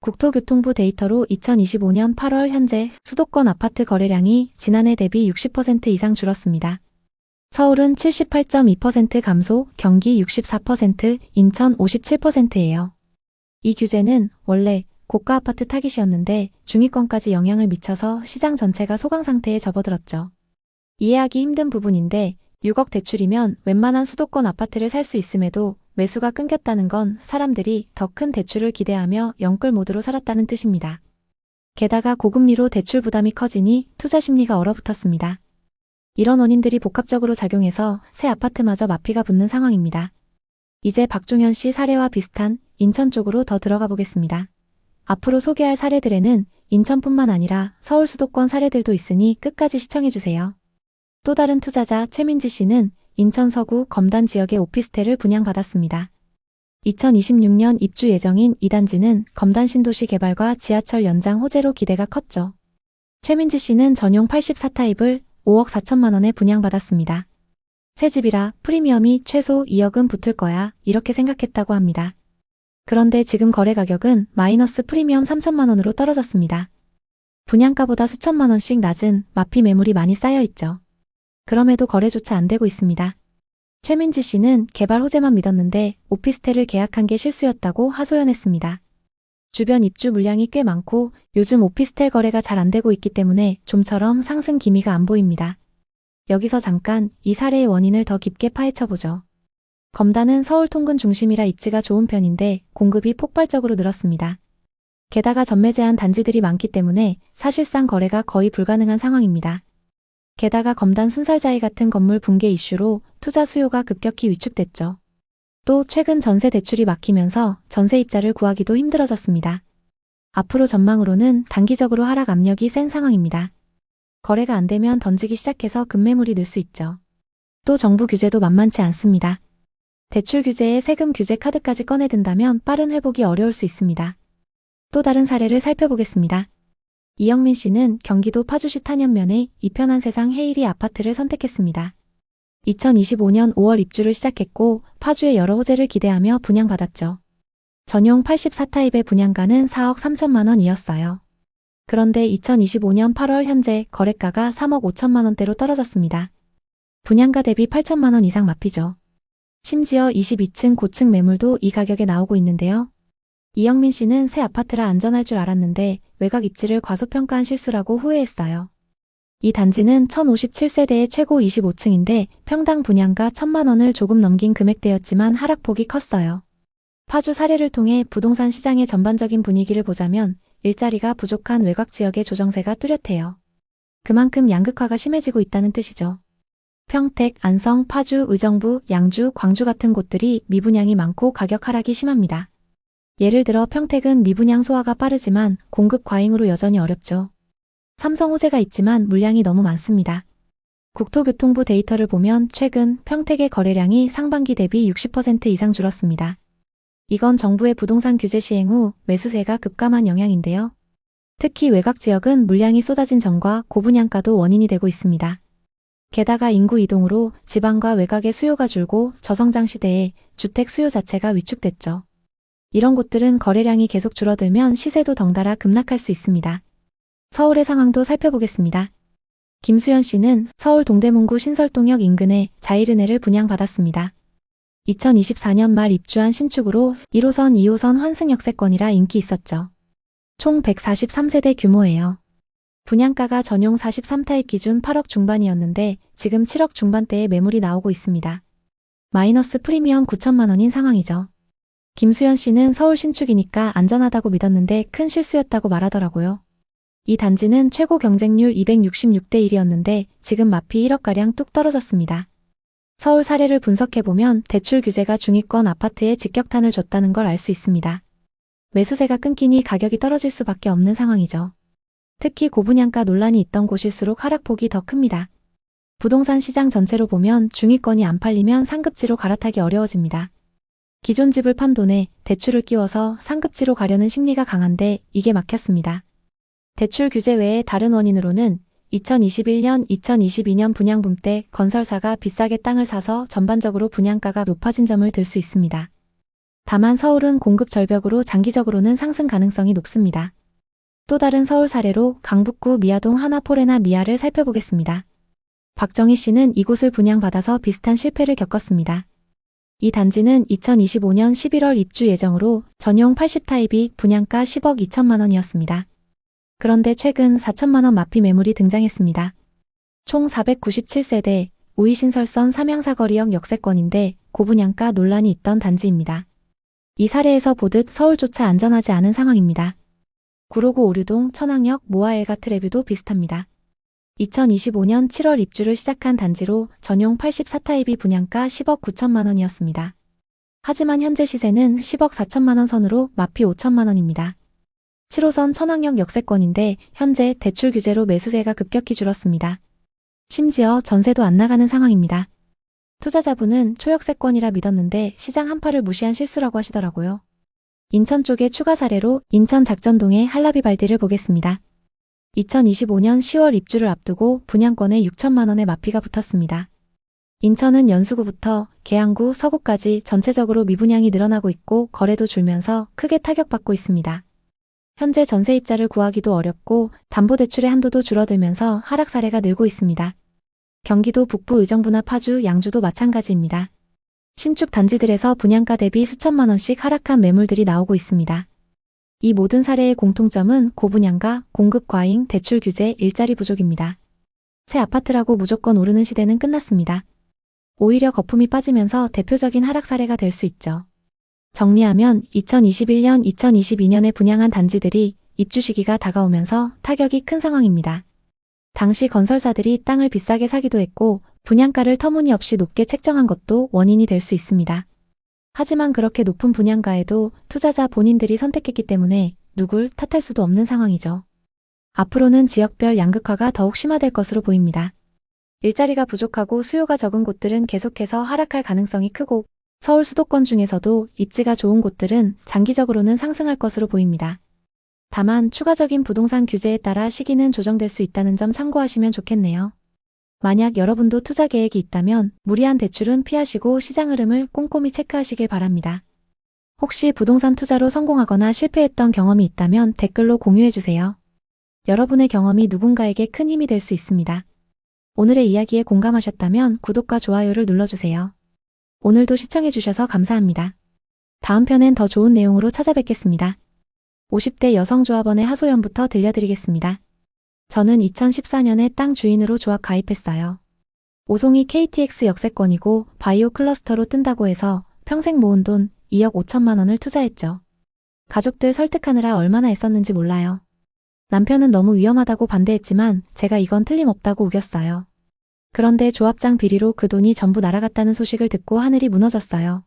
국토교통부 데이터로 2025년 8월 현재 수도권 아파트 거래량이 지난해 대비 60% 이상 줄었습니다. 서울은 78.2% 감소, 경기 64%, 인천 57%예요. 이 규제는 원래 고가 아파트 타깃이었는데 중위권까지 영향을 미쳐서 시장 전체가 소강 상태에 접어들었죠. 이해하기 힘든 부분인데 6억 대출이면 웬만한 수도권 아파트를 살 수 있음에도 매수가 끊겼다는 건 사람들이 더 큰 대출을 기대하며 영끌 모드로 살았다는 뜻입니다. 게다가 고금리로 대출 부담이 커지니 투자 심리가 얼어붙었습니다. 이런 원인들이 복합적으로 작용해서 새 아파트마저 마피가 붙는 상황입니다. 이제 박종현 씨 사례와 비슷한 인천 쪽으로 더 들어가 보겠습니다. 앞으로 소개할 사례들에는 인천뿐만 아니라 서울 수도권 사례들도 있으니 끝까지 시청해주세요. 또 다른 투자자 최민지 씨는 인천 서구 검단 지역의 오피스텔을 분양받았습니다. 2026년 입주 예정인 이 단지는 검단 신도시 개발과 지하철 연장 호재로 기대가 컸죠. 최민지 씨는 전용 84타입을 5억 4천만 원에 분양받았습니다. 새 집이라 프리미엄이 최소 2억은 붙을 거야 이렇게 생각했다고 합니다. 그런데 지금 거래 가격은 마이너스 프리미엄 3천만 원으로 떨어졌습니다. 분양가보다 수천만 원씩 낮은 마피 매물이 많이 쌓여 있죠. 그럼에도 거래조차 안 되고 있습니다. 최민지 씨는 개발 호재만 믿었는데 오피스텔을 계약한 게 실수였다고 하소연했습니다. 주변 입주 물량이 꽤 많고 요즘 오피스텔 거래가 잘 안 되고 있기 때문에 좀처럼 상승 기미가 안 보입니다. 여기서 잠깐 이 사례의 원인을 더 깊게 파헤쳐보죠. 검단은 서울 통근 중심이라 입지가 좋은 편인데 공급이 폭발적으로 늘었습니다. 게다가 전매 제한 단지들이 많기 때문에 사실상 거래가 거의 불가능한 상황입니다. 게다가 검단 순살자이 같은 건물 붕괴 이슈로 투자 수요가 급격히 위축됐죠. 또 최근 전세 대출이 막히면서 전세입자를 구하기도 힘들어졌습니다. 앞으로 전망으로는 단기적으로 하락 압력이 센 상황입니다. 거래가 안 되면 던지기 시작해서 급매물이 늘 수 있죠. 또 정부 규제도 만만치 않습니다. 대출 규제에 세금 규제 카드까지 꺼내든다면 빠른 회복이 어려울 수 있습니다. 또 다른 사례를 살펴보겠습니다. 이영민 씨는 경기도 파주시 탄현면의 이편한 세상 헤이리 아파트를 선택했습니다. 2025년 5월 입주를 시작했고 파주의 여러 호재를 기대하며 분양받았죠. 전용 84타입의 분양가는 4억 3천만 원이었어요. 그런데 2025년 8월 현재 거래가가 3억 5천만 원대로 떨어졌습니다. 분양가 대비 8천만 원 이상 마피죠. 심지어 22층 고층 매물도 이 가격에 나오고 있는데요. 이영민 씨는 새 아파트라 안전할 줄 알았는데 외곽 입지를 과소평가한 실수라고 후회했어요. 이 단지는 1057세대의 최고 25층인데 평당 분양가 1천만 원을 조금 넘긴 금액대였지만 하락폭이 컸어요. 파주 사례를 통해 부동산 시장의 전반적인 분위기를 보자면 일자리가 부족한 외곽 지역의 조정세가 뚜렷해요. 그만큼 양극화가 심해지고 있다는 뜻이죠. 평택, 안성, 파주, 의정부, 양주, 광주 같은 곳들이 미분양이 많고 가격 하락이 심합니다. 예를 들어 평택은 미분양 소화가 빠르지만 공급 과잉으로 여전히 어렵죠. 삼성 호재가 있지만 물량이 너무 많습니다. 국토교통부 데이터를 보면 최근 평택의 거래량이 상반기 대비 60% 이상 줄었습니다. 이건 정부의 부동산 규제 시행 후 매수세가 급감한 영향인데요. 특히 외곽 지역은 물량이 쏟아진 점과 고분양가도 원인이 되고 있습니다. 게다가 인구 이동으로 지방과 외곽의 수요가 줄고 저성장 시대에 주택 수요 자체가 위축됐죠. 이런 곳들은 거래량이 계속 줄어들면 시세도 덩달아 급락할 수 있습니다. 서울의 상황도 살펴보겠습니다. 김수현 씨는 서울 동대문구 신설동역 인근에 자이르네를 분양받았습니다. 2024년 말 입주한 신축으로 1호선, 2호선 환승역세권이라 인기 있었죠. 총 143세대 규모예요. 분양가가 전용 43타입 기준 8억 중반이었는데 지금 7억 중반대의 매물이 나오고 있습니다. 마이너스 프리미엄 9천만 원인 상황이죠. 김수현 씨는 서울 신축이니까 안전하다고 믿었는데 큰 실수였다고 말하더라고요. 이 단지는 최고 경쟁률 266대 1이었는데 지금 마피 1억가량 뚝 떨어졌습니다. 서울 사례를 분석해보면 대출 규제가 중위권 아파트에 직격탄을 줬다는 걸 알 수 있습니다. 매수세가 끊기니 가격이 떨어질 수밖에 없는 상황이죠. 특히 고분양가 논란이 있던 곳일수록 하락폭이 더 큽니다. 부동산 시장 전체로 보면 중위권이 안 팔리면 상급지로 갈아타기 어려워집니다. 기존 집을 판 돈에 대출을 끼워서 상급지로 가려는 심리가 강한데 이게 막혔습니다. 대출 규제 외에 다른 원인으로는 2021년, 2022년 분양붐 때 건설사가 비싸게 땅을 사서 전반적으로 분양가가 높아진 점을 들 수 있습니다. 다만 서울은 공급 절벽으로 장기적으로는 상승 가능성이 높습니다. 또 다른 서울 사례로 강북구 미아동 하나포레나 미아를 살펴보겠습니다. 박정희 씨는 이곳을 분양받아서 비슷한 실패를 겪었습니다. 이 단지는 2025년 11월 입주 예정으로 전용 80타입이 분양가 10억 2천만 원이었습니다. 그런데 최근 4천만 원 마피 매물이 등장했습니다. 총 497세대, 우이신설선 삼양사거리역 역세권인데 고분양가 논란이 있던 단지입니다. 이 사례에서 보듯 서울조차 안전하지 않은 상황입니다. 구로구 오류동, 천왕역, 모아엘가트 레뷰도 비슷합니다. 2025년 7월 입주를 시작한 단지로 전용 84타입이 분양가 10억 9천만 원이었습니다. 하지만 현재 시세는 10억 4천만 원 선으로 마피 5천만 원입니다. 7호선 천왕역 역세권인데 현재 대출 규제로 매수세가 급격히 줄었습니다. 심지어 전세도 안 나가는 상황입니다. 투자자분은 초역세권이라 믿었는데 시장 한파를 무시한 실수라고 하시더라고요. 인천 쪽의 추가 사례로 인천 작전동의 할라비발디를 보겠습니다. 2025년 10월 입주를 앞두고 분양권에 6천만 원의 마피가 붙었습니다. 인천은 연수구부터 계양구, 서구까지 전체적으로 미분양이 늘어나고 있고 거래도 줄면서 크게 타격받고 있습니다. 현재 전세입자를 구하기도 어렵고 담보대출의 한도도 줄어들면서 하락 사례가 늘고 있습니다. 경기도 북부 의정부나 파주, 양주도 마찬가지입니다. 신축 단지들에서 분양가 대비 수천만 원씩 하락한 매물들이 나오고 있습니다. 이 모든 사례의 공통점은 고분양가, 공급 과잉, 대출 규제, 일자리 부족입니다. 새 아파트라고 무조건 오르는 시대는 끝났습니다. 오히려 거품이 빠지면서 대표적인 하락 사례가 될 수 있죠. 정리하면 2021년, 2022년에 분양한 단지들이 입주 시기가 다가오면서 타격이 큰 상황입니다. 당시 건설사들이 땅을 비싸게 사기도 했고 분양가를 터무니없이 높게 책정한 것도 원인이 될 수 있습니다. 하지만 그렇게 높은 분양가에도 투자자 본인들이 선택했기 때문에 누굴 탓할 수도 없는 상황이죠. 앞으로는 지역별 양극화가 더욱 심화될 것으로 보입니다. 일자리가 부족하고 수요가 적은 곳들은 계속해서 하락할 가능성이 크고 서울 수도권 중에서도 입지가 좋은 곳들은 장기적으로는 상승할 것으로 보입니다. 다만 추가적인 부동산 규제에 따라 시기는 조정될 수 있다는 점 참고하시면 좋겠네요. 만약 여러분도 투자 계획이 있다면 무리한 대출은 피하시고 시장 흐름을 꼼꼼히 체크하시길 바랍니다. 혹시 부동산 투자로 성공하거나 실패했던 경험이 있다면 댓글로 공유해주세요. 여러분의 경험이 누군가에게 큰 힘이 될 수 있습니다. 오늘의 이야기에 공감하셨다면 구독과 좋아요를 눌러주세요. 오늘도 시청해주셔서 감사합니다. 다음 편엔 더 좋은 내용으로 찾아뵙겠습니다. 50대 여성조합원의 하소연부터 들려드리겠습니다. 저는 2014년에 땅 주인으로 조합 가입했어요. 오송이 KTX 역세권이고 바이오 클러스터로 뜬다고 해서 평생 모은 돈 2억 5천만 원을 투자했죠. 가족들 설득하느라 얼마나 애썼는지 몰라요. 남편은 너무 위험하다고 반대했지만 제가 이건 틀림없다고 우겼어요. 그런데 조합장 비리로 그 돈이 전부 날아갔다는 소식을 듣고 하늘이 무너졌어요.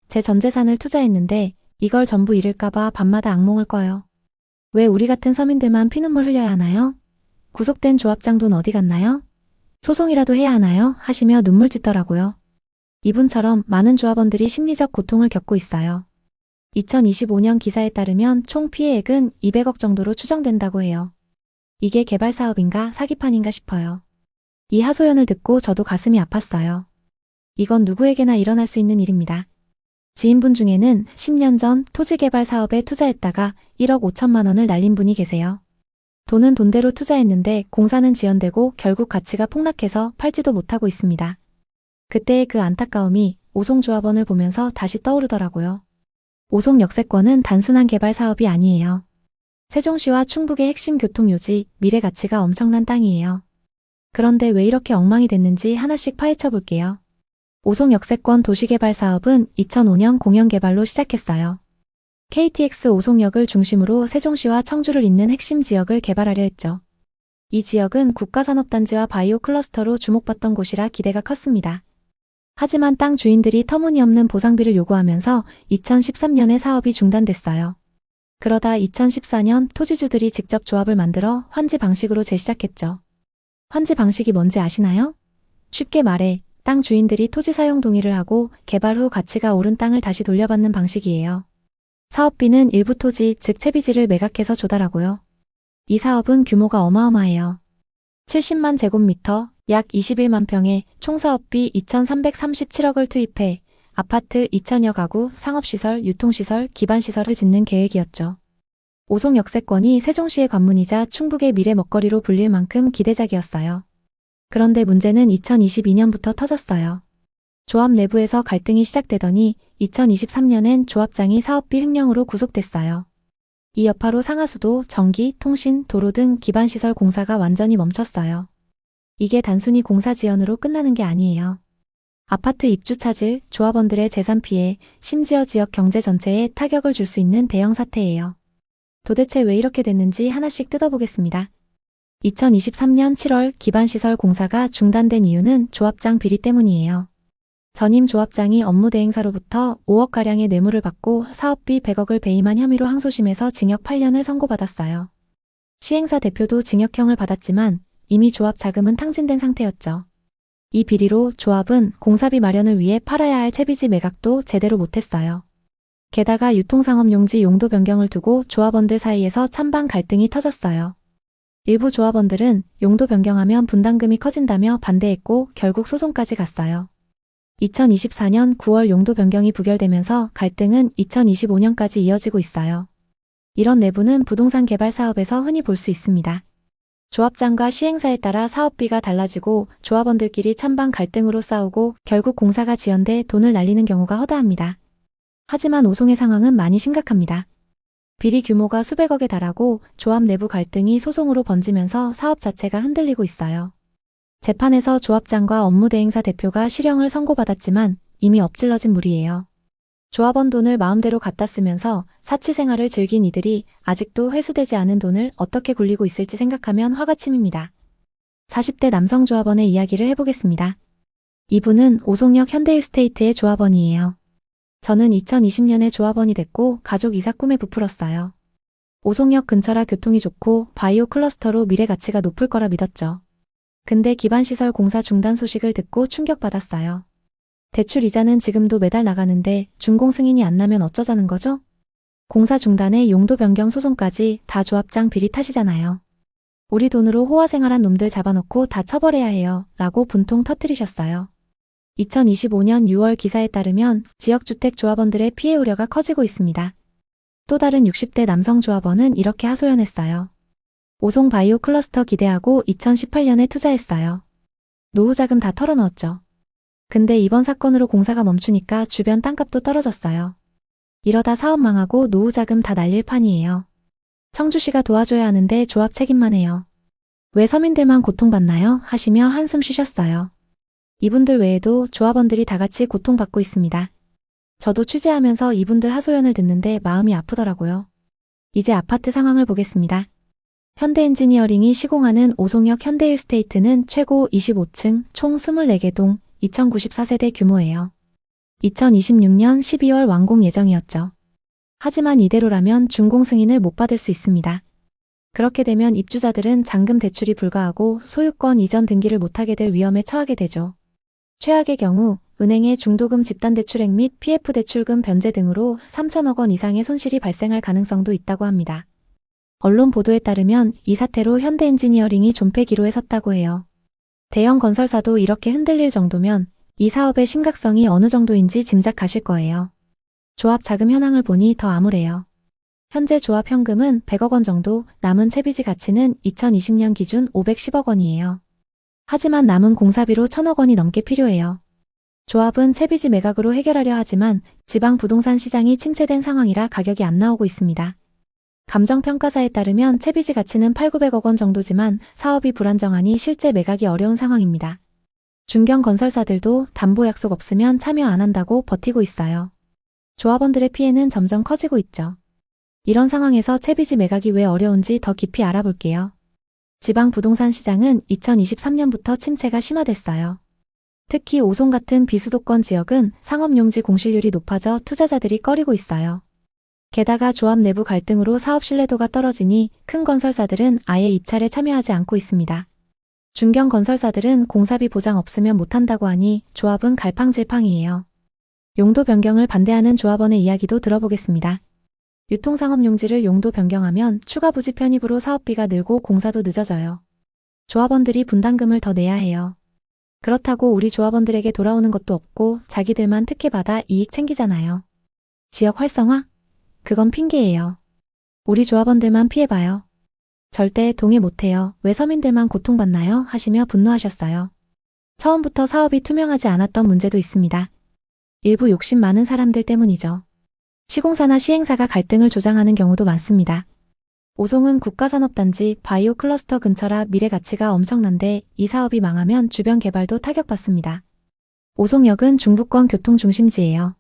제 전 재산을 투자했는데 이걸 전부 잃을까봐 밤마다 악몽을 꿔요. 왜 우리 같은 서민들만 피눈물 흘려야 하나요? 구속된 조합장 돈 어디 갔나요? 소송이라도 해야 하나요? 하시며 눈물 짓더라고요. 이분처럼 많은 조합원들이 심리적 고통을 겪고 있어요. 2025년 기사에 따르면 총 피해액은 200억 정도로 추정된다고 해요. 이게 개발 사업인가 사기판인가 싶어요. 이 하소연을 듣고 저도 가슴이 아팠어요. 이건 누구에게나 일어날 수 있는 일입니다. 지인분 중에는 10년 전 토지 개발 사업에 투자했다가 1억 5천만 원을 날린 분이 계세요. 돈은 돈대로 투자했는데 공사는 지연되고 결국 가치가 폭락해서 팔지도 못하고 있습니다. 그때의 그 안타까움이 오송조합원을 보면서 다시 떠오르더라고요. 오송 역세권은 단순한 개발 사업이 아니에요. 세종시와 충북의 핵심 교통요지, 미래 가치가 엄청난 땅이에요. 그런데 왜 이렇게 엉망이 됐는지 하나씩 파헤쳐 볼게요. 오송 역세권 도시개발 사업은 2005년 공영개발로 시작했어요. KTX 오송역을 중심으로 세종시와 청주를 잇는 핵심 지역을 개발하려 했죠. 이 지역은 국가산업단지와 바이오 클러스터로 주목받던 곳이라 기대가 컸습니다. 하지만 땅 주인들이 터무니없는 보상비를 요구하면서 2013년에 사업이 중단됐어요. 그러다 2014년 토지주들이 직접 조합을 만들어 환지 방식으로 재시작했죠. 환지 방식이 뭔지 아시나요? 쉽게 말해 땅 주인들이 토지 사용 동의를 하고 개발 후 가치가 오른 땅을 다시 돌려받는 방식이에요. 사업비는 일부 토지, 즉 채비지를 매각해서 조달하고요. 이 사업은 규모가 어마어마해요. 70만 제곱미터, 약 21만 평에 총 사업비 2,337억을 투입해 아파트 2,000여 가구, 상업시설, 유통시설, 기반시설을 짓는 계획이었죠. 오송 역세권이 세종시의 관문이자 충북의 미래 먹거리로 불릴 만큼 기대작이었어요. 그런데 문제는 2022년부터 터졌어요. 조합 내부에서 갈등이 시작되더니 2023년엔 조합장이 사업비 횡령으로 구속됐어요. 이 여파로 상하수도, 전기, 통신, 도로 등 기반시설 공사가 완전히 멈췄어요. 이게 단순히 공사 지연으로 끝나는 게 아니에요. 아파트 입주 차질, 조합원들의 재산 피해, 심지어 지역 경제 전체에 타격을 줄 수 있는 대형 사태예요. 도대체 왜 이렇게 됐는지 하나씩 뜯어보겠습니다. 2023년 7월 기반시설 공사가 중단된 이유는 조합장 비리 때문이에요. 전임 조합장이 업무 대행사로부터 5억가량의 뇌물을 받고 사업비 100억을 배임한 혐의로 항소심에서 징역 8년을 선고받았어요. 시행사 대표도 징역형을 받았지만 이미 조합 자금은 탕진된 상태였죠. 이 비리로 조합은 공사비 마련을 위해 팔아야 할 채비지 매각도 제대로 못했어요. 게다가 유통상업용지 용도 변경을 두고 조합원들 사이에서 찬반 갈등이 터졌어요. 일부 조합원들은 용도 변경하면 분담금이 커진다며 반대했고 결국 소송까지 갔어요. 2024년 9월 용도 변경이 부결되면서 갈등은 2025년까지 이어지고 있어요. 이런 내부는 부동산 개발 사업에서 흔히 볼 수 있습니다. 조합장과 시행사에 따라 사업비가 달라지고 조합원들끼리 찬반 갈등으로 싸우고 결국 공사가 지연돼 돈을 날리는 경우가 허다합니다. 하지만 오송의 상황은 많이 심각합니다. 비리 규모가 수백억에 달하고 조합 내부 갈등이 소송으로 번지면서 사업 자체가 흔들리고 있어요. 재판에서 조합장과 업무대행사 대표가 실형을 선고받았지만 이미 엎질러진 물이에요. 조합원 돈을 마음대로 갖다 쓰면서 사치생활을 즐긴 이들이 아직도 회수되지 않은 돈을 어떻게 굴리고 있을지 생각하면 화가 치밉니다. 40대 남성 조합원의 이야기를 해보겠습니다. 이분은 오송역 현대일스테이트의 조합원이에요. 저는 2020년에 조합원이 됐고 가족 이사 꿈에 부풀었어요. 오송역 근처라 교통이 좋고 바이오 클러스터로 미래 가치가 높을 거라 믿었죠. 근데 기반시설 공사 중단 소식을 듣고 충격받았어요. 대출 이자는 지금도 매달 나가는데 준공 승인이 안 나면 어쩌자는 거죠? 공사 중단에 용도 변경 소송까지 다 조합장 비리 탓이잖아요. 우리 돈으로 호화 생활한 놈들 잡아놓고 다 처벌해야 해요. 라고 분통 터뜨리셨어요. 2025년 6월 기사에 따르면 지역주택 조합원들의 피해 우려가 커지고 있습니다. 또 다른 60대 남성 조합원은 이렇게 하소연했어요. 오송 바이오 클러스터 기대하고 2018년에 투자했어요. 노후 자금 다 털어넣었죠. 근데 이번 사건으로 공사가 멈추니까 주변 땅값도 떨어졌어요. 이러다 사업 망하고 노후 자금 다 날릴 판이에요. 청주시가 도와줘야 하는데 조합 책임만 해요. 왜 서민들만 고통받나요? 하시며 한숨 쉬셨어요. 이분들 외에도 조합원들이 다 같이 고통받고 있습니다. 저도 취재하면서 이분들 하소연을 듣는데 마음이 아프더라고요. 이제 아파트 상황을 보겠습니다. 현대엔지니어링이 시공하는 오송역 현대일스테이트는 최고 25층 총 24개 동 2094세대 규모예요. 2026년 12월 완공 예정이었죠. 하지만 이대로라면 준공 승인을 못 받을 수 있습니다. 그렇게 되면 입주자들은 잔금 대출이 불가하고 소유권 이전 등기를 못하게 될 위험에 처하게 되죠. 최악의 경우 은행의 중도금 집단대출액 및 PF대출금 변제 등으로 3천억 원 이상의 손실이 발생할 가능성도 있다고 합니다. 언론 보도에 따르면 이 사태로 현대엔지니어링이 존폐 기로에 섰다고 해요. 대형 건설사도 이렇게 흔들릴 정도면 이 사업의 심각성이 어느 정도인지 짐작하실 거예요. 조합 자금 현황을 보니 더 암울해요. 현재 조합 현금은 100억 원 정도, 남은 채비지 가치는 2020년 기준 510억 원이에요. 하지만 남은 공사비로 1000억 원이 넘게 필요해요. 조합은 채비지 매각으로 해결하려 하지만 지방 부동산 시장이 침체된 상황이라 가격이 안 나오고 있습니다. 감정평가사에 따르면 채비지 가치는 8,900억 원 정도지만 사업이 불안정하니 실제 매각이 어려운 상황입니다. 중견 건설사들도 담보 약속 없으면 참여 안 한다고 버티고 있어요. 조합원들의 피해는 점점 커지고 있죠. 이런 상황에서 채비지 매각이 왜 어려운지 더 깊이 알아볼게요. 지방 부동산 시장은 2023년부터 침체가 심화됐어요. 특히 오송 같은 비수도권 지역은 상업용지 공실률이 높아져 투자자들이 꺼리고 있어요. 게다가 조합 내부 갈등으로 사업 신뢰도가 떨어지니 큰 건설사들은 아예 입찰에 참여하지 않고 있습니다. 중견 건설사들은 공사비 보장 없으면 못한다고 하니 조합은 갈팡질팡이에요. 용도 변경을 반대하는 조합원의 이야기도 들어보겠습니다. 유통상업용지를 용도 변경하면 추가 부지 편입으로 사업비가 늘고 공사도 늦어져요. 조합원들이 분담금을 더 내야 해요. 그렇다고 우리 조합원들에게 돌아오는 것도 없고 자기들만 특혜받아 이익 챙기잖아요. 지역 활성화? 그건 핑계예요. 우리 조합원들만 피해봐요. 절대 동의 못해요. 왜 서민들만 고통받나요? 하시며 분노하셨어요. 처음부터 사업이 투명하지 않았던 문제도 있습니다. 일부 욕심 많은 사람들 때문이죠. 시공사나 시행사가 갈등을 조장하는 경우도 많습니다. 오송은 국가산업단지 바이오 클러스터 근처라 미래 가치가 엄청난데 이 사업이 망하면 주변 개발도 타격받습니다. 오송역은 중부권 교통중심지예요.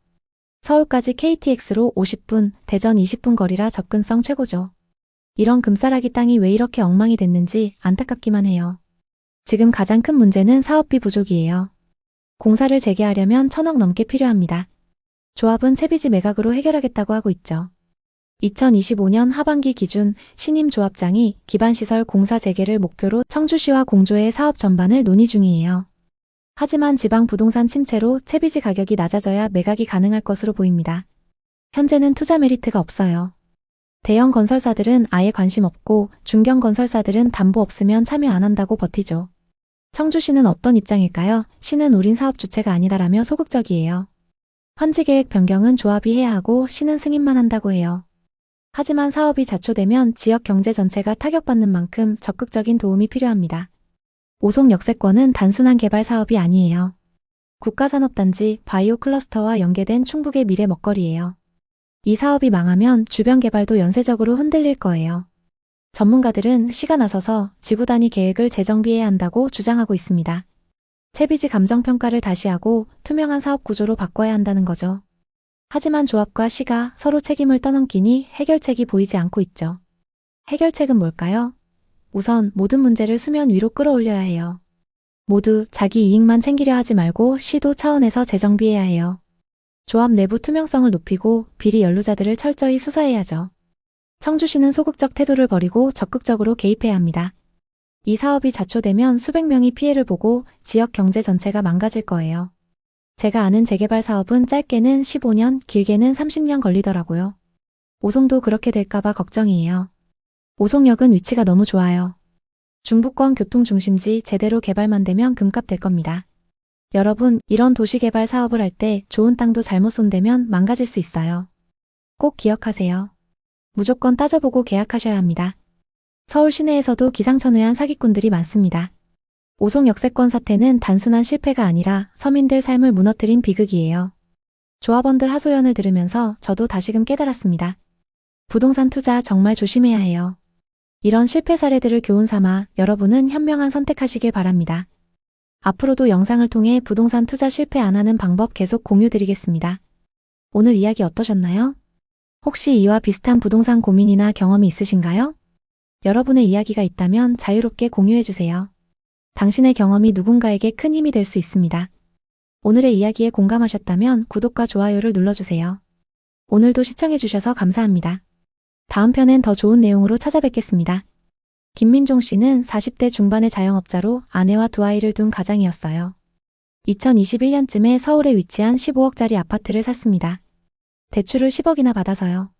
서울까지 KTX로 50분, 대전 20분 거리라 접근성 최고죠. 이런 금싸라기 땅이 왜 이렇게 엉망이 됐는지 안타깝기만 해요. 지금 가장 큰 문제는 사업비 부족이에요. 공사를 재개하려면 1,000억 넘게 필요합니다. 조합은 채비지 매각으로 해결하겠다고 하고 있죠. 2025년 하반기 기준 신임 조합장이 기반시설 공사 재개를 목표로 청주시와 공조의 사업 전반을 논의 중이에요. 하지만 지방 부동산 침체로 채비지 가격이 낮아져야 매각이 가능할 것으로 보입니다. 현재는 투자 메리트가 없어요. 대형 건설사들은 아예 관심 없고 중견 건설사들은 담보 없으면 참여 안 한다고 버티죠. 청주시는 어떤 입장일까요? 시는 우린 사업 주체가 아니다라며 소극적이에요. 환지계획 변경은 조합이 해야 하고 시는 승인만 한다고 해요. 하지만 사업이 좌초되면 지역 경제 전체가 타격받는 만큼 적극적인 도움이 필요합니다. 오송 역세권은 단순한 개발 사업이 아니에요. 국가산업단지 바이오 클러스터와 연계된 충북의 미래 먹거리예요. 이 사업이 망하면 주변 개발도 연쇄적으로 흔들릴 거예요. 전문가들은 시가 나서서 지구 단위 계획을 재정비해야 한다고 주장하고 있습니다. 채비지 감정평가를 다시 하고 투명한 사업 구조로 바꿔야 한다는 거죠. 하지만 조합과 시가 서로 책임을 떠넘기니 해결책이 보이지 않고 있죠. 해결책은 뭘까요? 우선 모든 문제를 수면 위로 끌어올려야 해요. 모두 자기 이익만 챙기려 하지 말고 시도 차원에서 재정비해야 해요. 조합 내부 투명성을 높이고 비리 연루자들을 철저히 수사해야죠. 청주시는 소극적 태도를 버리고 적극적으로 개입해야 합니다. 이 사업이 좌초되면 수백 명이 피해를 보고 지역 경제 전체가 망가질 거예요. 제가 아는 재개발 사업은 짧게는 15년, 길게는 30년 걸리더라고요. 오송도 그렇게 될까봐 걱정이에요. 오송역은 위치가 너무 좋아요. 중부권 교통중심지 제대로 개발만 되면 금값 될 겁니다. 여러분, 이런 도시개발 사업을 할 때 좋은 땅도 잘못 손대면 망가질 수 있어요. 꼭 기억하세요. 무조건 따져보고 계약하셔야 합니다. 서울 시내에서도 기상천외한 사기꾼들이 많습니다. 오송 역세권 사태는 단순한 실패가 아니라 서민들 삶을 무너뜨린 비극이에요. 조합원들 하소연을 들으면서 저도 다시금 깨달았습니다. 부동산 투자 정말 조심해야 해요. 이런 실패 사례들을 교훈 삼아 여러분은 현명한 선택하시길 바랍니다. 앞으로도 영상을 통해 부동산 투자 실패 안 하는 방법 계속 공유드리겠습니다. 오늘 이야기 어떠셨나요? 혹시 이와 비슷한 부동산 고민이나 경험이 있으신가요? 여러분의 이야기가 있다면 자유롭게 공유해주세요. 당신의 경험이 누군가에게 큰 힘이 될 수 있습니다. 오늘의 이야기에 공감하셨다면 구독과 좋아요를 눌러주세요. 오늘도 시청해주셔서 감사합니다. 다음 편엔 더 좋은 내용으로 찾아뵙겠습니다. 김민종 씨는 40대 중반의 자영업자로 아내와 두 아이를 둔 가장이었어요. 2021년쯤에 서울에 위치한 15억짜리 아파트를 샀습니다. 대출을 10억이나 받아서요.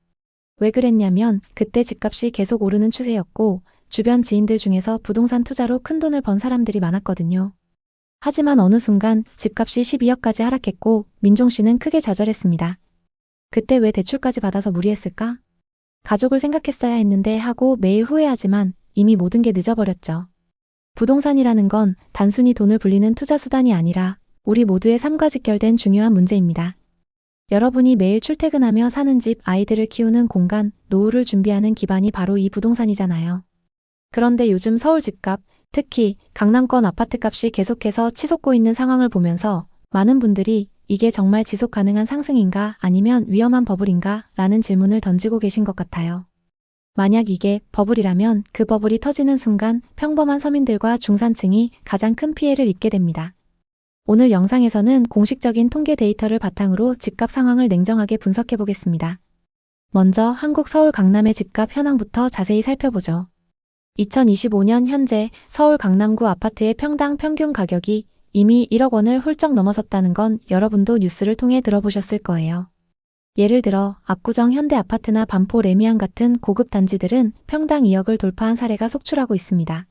왜 그랬냐면 그때 집값이 계속 오르는 추세였고 주변 지인들 중에서 부동산 투자로 큰돈을 번 사람들이 많았거든요. 하지만 어느 순간 집값이 12억까지 하락했고 민종 씨는 크게 좌절했습니다. 그때 왜 대출까지 받아서 무리했을까? 가족을 생각했어야 했는데 하고 매일 후회하지만 이미 모든 게 늦어버렸죠. 부동산이라는 건 단순히 돈을 불리는 투자 수단이 아니라 우리 모두의 삶과 직결된 중요한 문제입니다. 여러분이 매일 출퇴근하며 사는 집, 아이들을 키우는 공간, 노후를 준비하는 기반이 바로 이 부동산이잖아요. 그런데 요즘 서울 집값, 특히 강남권 아파트값이 계속해서 치솟고 있는 상황을 보면서 많은 분들이 이게 정말 지속 가능한 상승인가 아니면 위험한 버블인가 라는 질문을 던지고 계신 것 같아요. 만약 이게 버블이라면 그 버블이 터지는 순간 평범한 서민들과 중산층이 가장 큰 피해를 입게 됩니다. 오늘 영상에서는 공식적인 통계 데이터를 바탕으로 집값 상황을 냉정하게 분석해 보겠습니다. 먼저 한국 서울 강남의 집값 현황부터 자세히 살펴보죠. 2025년 현재 서울 강남구 아파트의 평당 평균 가격이 이미 1억 원을 훌쩍 넘어섰다는 건 여러분도 뉴스를 통해 들어보셨을 거예요. 예를 들어 압구정 현대아파트나 반포 레미안 같은 고급 단지들은 평당 2억을 돌파한 사례가 속출하고 있습니다.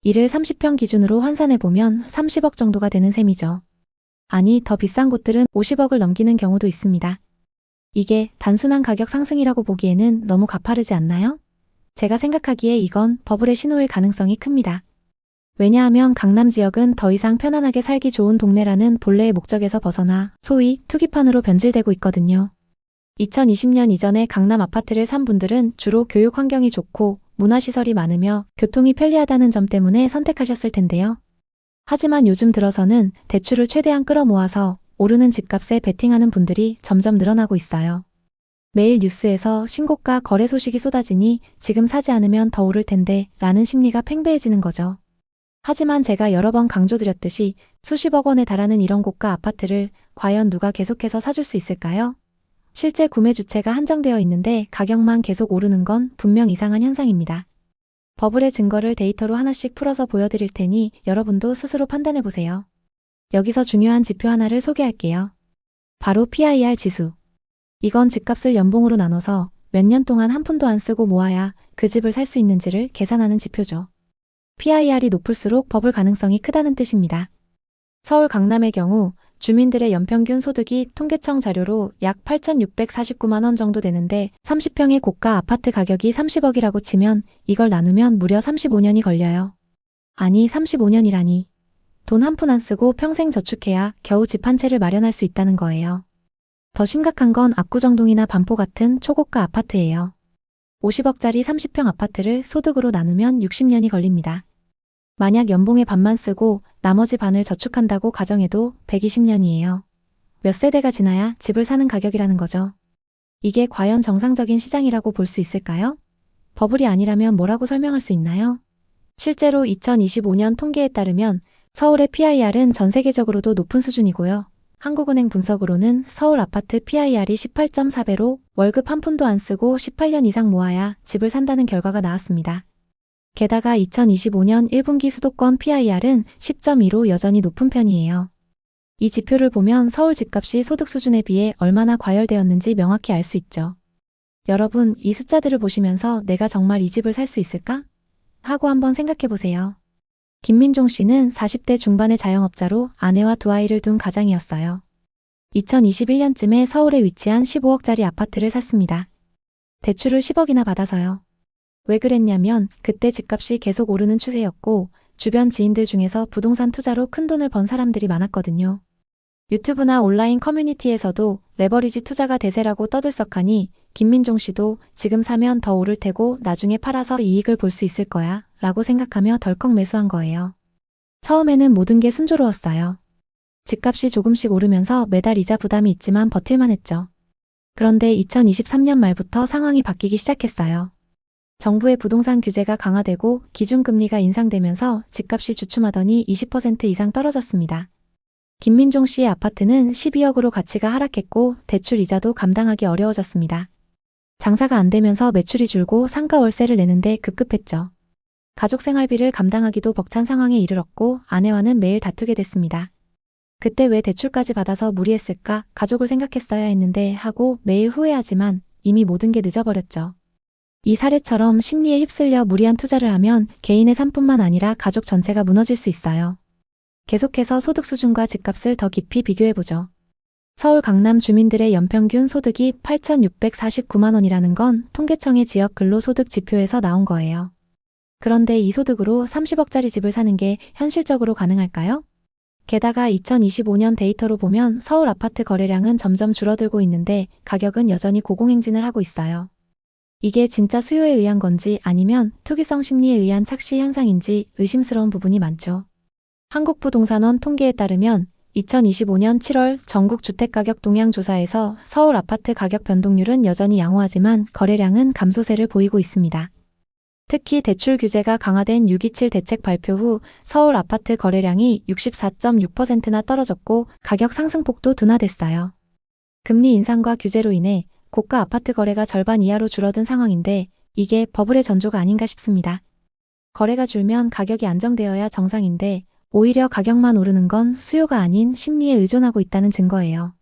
이를 30평 기준으로 환산해보면 30억 정도가 되는 셈이죠. 아니, 더 비싼 곳들은 50억을 넘기는 경우도 있습니다. 이게 단순한 가격 상승이라고 보기에는 너무 가파르지 않나요? 제가 생각하기에 이건 버블의 신호일 가능성이 큽니다. 왜냐하면 강남 지역은 더 이상 편안하게 살기 좋은 동네라는 본래의 목적에서 벗어나 소위 투기판으로 변질되고 있거든요. 2020년 이전에 강남 아파트를 산 분들은 주로 교육 환경이 좋고 문화시설이 많으며 교통이 편리하다는 점 때문에 선택하셨을 텐데요. 하지만 요즘 들어서는 대출을 최대한 끌어모아서 오르는 집값에 베팅하는 분들이 점점 늘어나고 있어요. 매일 뉴스에서 신고가 거래 소식이 쏟아지니 지금 사지 않으면 더 오를 텐데 라는 심리가 팽배해지는 거죠. 하지만 제가 여러 번 강조드렸듯이 수십억 원에 달하는 이런 고가 아파트를 과연 누가 계속해서 사줄 수 있을까요? 실제 구매 주체가 한정되어 있는데 가격만 계속 오르는 건 분명 이상한 현상입니다. 버블의 증거를 데이터로 하나씩 풀어서 보여드릴 테니 여러분도 스스로 판단해보세요. 여기서 중요한 지표 하나를 소개할게요. 바로 PIR 지수. 이건 집값을 연봉으로 나눠서 몇 년 동안 한 푼도 안 쓰고 모아야 그 집을 살 수 있는지를 계산하는 지표죠. PIR이 높을수록 버블 가능성이 크다는 뜻입니다. 서울 강남의 경우 주민들의 연평균 소득이 통계청 자료로 약 8,649만 원 정도 되는데 30평의 고가 아파트 가격이 30억이라고 치면 이걸 나누면 무려 35년이 걸려요. 아니 35년이라니. 돈 한 푼 안 쓰고 평생 저축해야 겨우 집 한 채를 마련할 수 있다는 거예요. 더 심각한 건 압구정동이나 반포 같은 초고가 아파트예요. 50억짜리 30평 아파트를 소득으로 나누면 60년이 걸립니다. 만약 연봉의 반만 쓰고 나머지 반을 저축한다고 가정해도 120년이에요. 몇 세대가 지나야 집을 사는 가격이라는 거죠. 이게 과연 정상적인 시장이라고 볼 수 있을까요? 버블이 아니라면 뭐라고 설명할 수 있나요? 실제로 2025년 통계에 따르면 서울의 PIR은 전 세계적으로도 높은 수준이고요. 한국은행 분석으로는 서울 아파트 PIR이 18.4배로 월급 한 푼도 안 쓰고 18년 이상 모아야 집을 산다는 결과가 나왔습니다. 게다가 2025년 1분기 수도권 PIR은 10.2로 여전히 높은 편이에요. 이 지표를 보면 서울 집값이 소득 수준에 비해 얼마나 과열되었는지 명확히 알 수 있죠. 여러분, 이 숫자들을 보시면서 내가 정말 이 집을 살 수 있을까? 하고 한번 생각해 보세요. 김민종 씨는 40대 중반의 자영업자로 아내와 두 아이를 둔 가장이었어요. 2021년쯤에 서울에 위치한 15억짜리 아파트를 샀습니다. 대출을 10억이나 받아서요. 왜 그랬냐면 그때 집값이 계속 오르는 추세였고 주변 지인들 중에서 부동산 투자로 큰돈을 번 사람들이 많았거든요. 유튜브나 온라인 커뮤니티에서도 레버리지 투자가 대세라고 떠들썩하니 김민종 씨도 지금 사면 더 오를 테고 나중에 팔아서 이익을 볼 수 있을 거야 라고 생각하며 덜컥 매수한 거예요. 처음에는 모든 게 순조로웠어요. 집값이 조금씩 오르면서 매달 이자 부담이 있지만 버틸만 했죠. 그런데 2023년 말부터 상황이 바뀌기 시작했어요. 정부의 부동산 규제가 강화되고 기준금리가 인상되면서 집값이 주춤하더니 20% 이상 떨어졌습니다. 김민종 씨의 아파트는 12억으로 가치가 하락했고 대출 이자도 감당하기 어려워졌습니다. 장사가 안 되면서 매출이 줄고 상가 월세를 내는데 급급했죠. 가족 생활비를 감당하기도 벅찬 상황에 이르렀고 아내와는 매일 다투게 됐습니다. 그때 왜 대출까지 받아서 무리했을까 가족을 생각했어야 했는데 하고 매일 후회하지만 이미 모든 게 늦어버렸죠. 이 사례처럼 심리에 휩쓸려 무리한 투자를 하면 개인의 삶뿐만 아니라 가족 전체가 무너질 수 있어요. 계속해서 소득 수준과 집값을 더 깊이 비교해보죠. 서울 강남 주민들의 연평균 소득이 8,649만 원이라는 건 통계청의 지역 근로소득 지표에서 나온 거예요. 그런데 이 소득으로 30억짜리 집을 사는 게 현실적으로 가능할까요? 게다가 2025년 데이터로 보면 서울 아파트 거래량은 점점 줄어들고 있는데 가격은 여전히 고공행진을 하고 있어요. 이게 진짜 수요에 의한 건지 아니면 투기성 심리에 의한 착시 현상인지 의심스러운 부분이 많죠. 한국부동산원 통계에 따르면 2025년 7월 전국 주택가격 동향조사에서 서울 아파트 가격 변동률은 여전히 양호하지만 거래량은 감소세를 보이고 있습니다. 특히 대출 규제가 강화된 6.27 대책 발표 후 서울 아파트 거래량이 64.6%나 떨어졌고 가격 상승폭도 둔화됐어요. 금리 인상과 규제로 인해 고가 아파트 거래가 절반 이하로 줄어든 상황인데 이게 버블의 전조가 아닌가 싶습니다. 거래가 줄면 가격이 안정되어야 정상인데 오히려 가격만 오르는 건 수요가 아닌 심리에 의존하고 있다는 증거예요.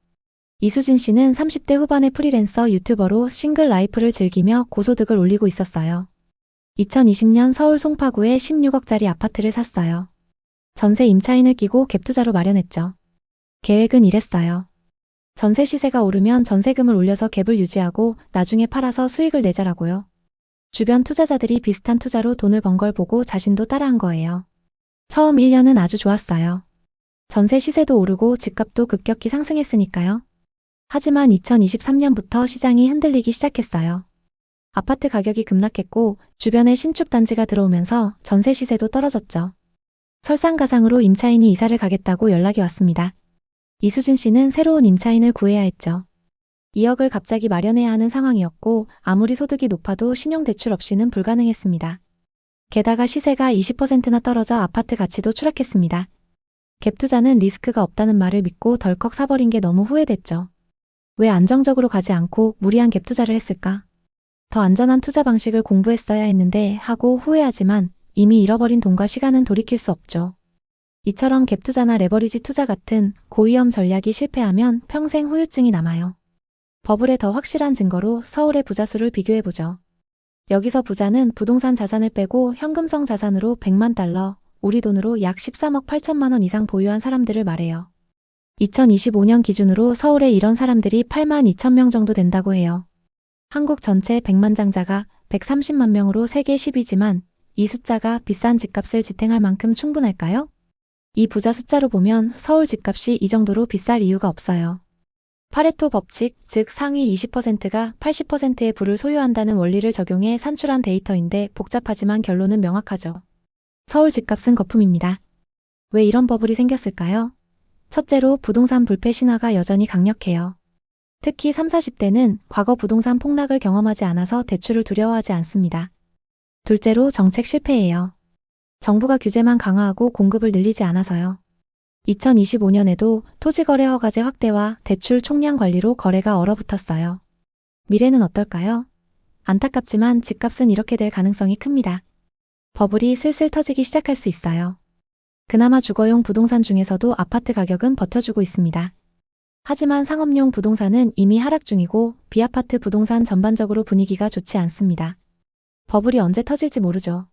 이수진 씨는 30대 후반의 프리랜서 유튜버로 싱글 라이프를 즐기며 고소득을 올리고 있었어요. 2020년 서울 송파구에 16억짜리 아파트를 샀어요. 전세 임차인을 끼고 갭투자로 마련했죠. 계획은 이랬어요. 전세 시세가 오르면 전세금을 올려서 갭을 유지하고 나중에 팔아서 수익을 내자라고요. 주변 투자자들이 비슷한 투자로 돈을 번 걸 보고 자신도 따라한 거예요. 처음 1년은 아주 좋았어요. 전세 시세도 오르고 집값도 급격히 상승했으니까요. 하지만 2023년부터 시장이 흔들리기 시작했어요. 아파트 가격이 급락했고 주변에 신축 단지가 들어오면서 전세 시세도 떨어졌죠. 설상가상으로 임차인이 이사를 가겠다고 연락이 왔습니다. 이수진 씨는 새로운 임차인을 구해야 했죠. 2억을 갑자기 마련해야 하는 상황이었고 아무리 소득이 높아도 신용대출 없이는 불가능했습니다. 게다가 시세가 20%나 떨어져 아파트 가치도 추락했습니다. 갭투자는 리스크가 없다는 말을 믿고 덜컥 사버린 게 너무 후회됐죠. 왜 안정적으로 가지 않고 무리한 갭투자를 했을까? 더 안전한 투자 방식을 공부했어야 했는데 하고 후회하지만 이미 잃어버린 돈과 시간은 돌이킬 수 없죠. 이처럼 갭투자나 레버리지 투자 같은 고위험 전략이 실패하면 평생 후유증이 남아요. 버블의 더 확실한 증거로 서울의 부자 수를 비교해보죠. 여기서 부자는 부동산 자산을 빼고 현금성 자산으로 100만 달러, 우리 돈으로 약 13억 8천만 원 이상 보유한 사람들을 말해요. 2025년 기준으로 서울에 이런 사람들이 8만 2천 명 정도 된다고 해요. 한국 전체 100만 장자가 130만 명으로 세계 10위지만 이 숫자가 비싼 집값을 지탱할 만큼 충분할까요? 이 부자 숫자로 보면 서울 집값이 이 정도로 비쌀 이유가 없어요. 파레토 법칙, 즉 상위 20%가 80%의 부를 소유한다는 원리를 적용해 산출한 데이터인데 복잡하지만 결론은 명확하죠. 서울 집값은 거품입니다. 왜 이런 버블이 생겼을까요? 첫째로 부동산 불패 신화가 여전히 강력해요. 특히 30, 40대는 과거 부동산 폭락을 경험하지 않아서 대출을 두려워하지 않습니다. 둘째로 정책 실패예요. 정부가 규제만 강화하고 공급을 늘리지 않아서요. 2025년에도 토지거래 허가제 확대와 대출 총량 관리로 거래가 얼어붙었어요. 미래는 어떨까요? 안타깝지만 집값은 이렇게 될 가능성이 큽니다. 버블이 슬슬 터지기 시작할 수 있어요. 그나마 주거용 부동산 중에서도 아파트 가격은 버텨주고 있습니다. 하지만 상업용 부동산은 이미 하락 중이고 비아파트 부동산 전반적으로 분위기가 좋지 않습니다. 버블이 언제 터질지 모르죠.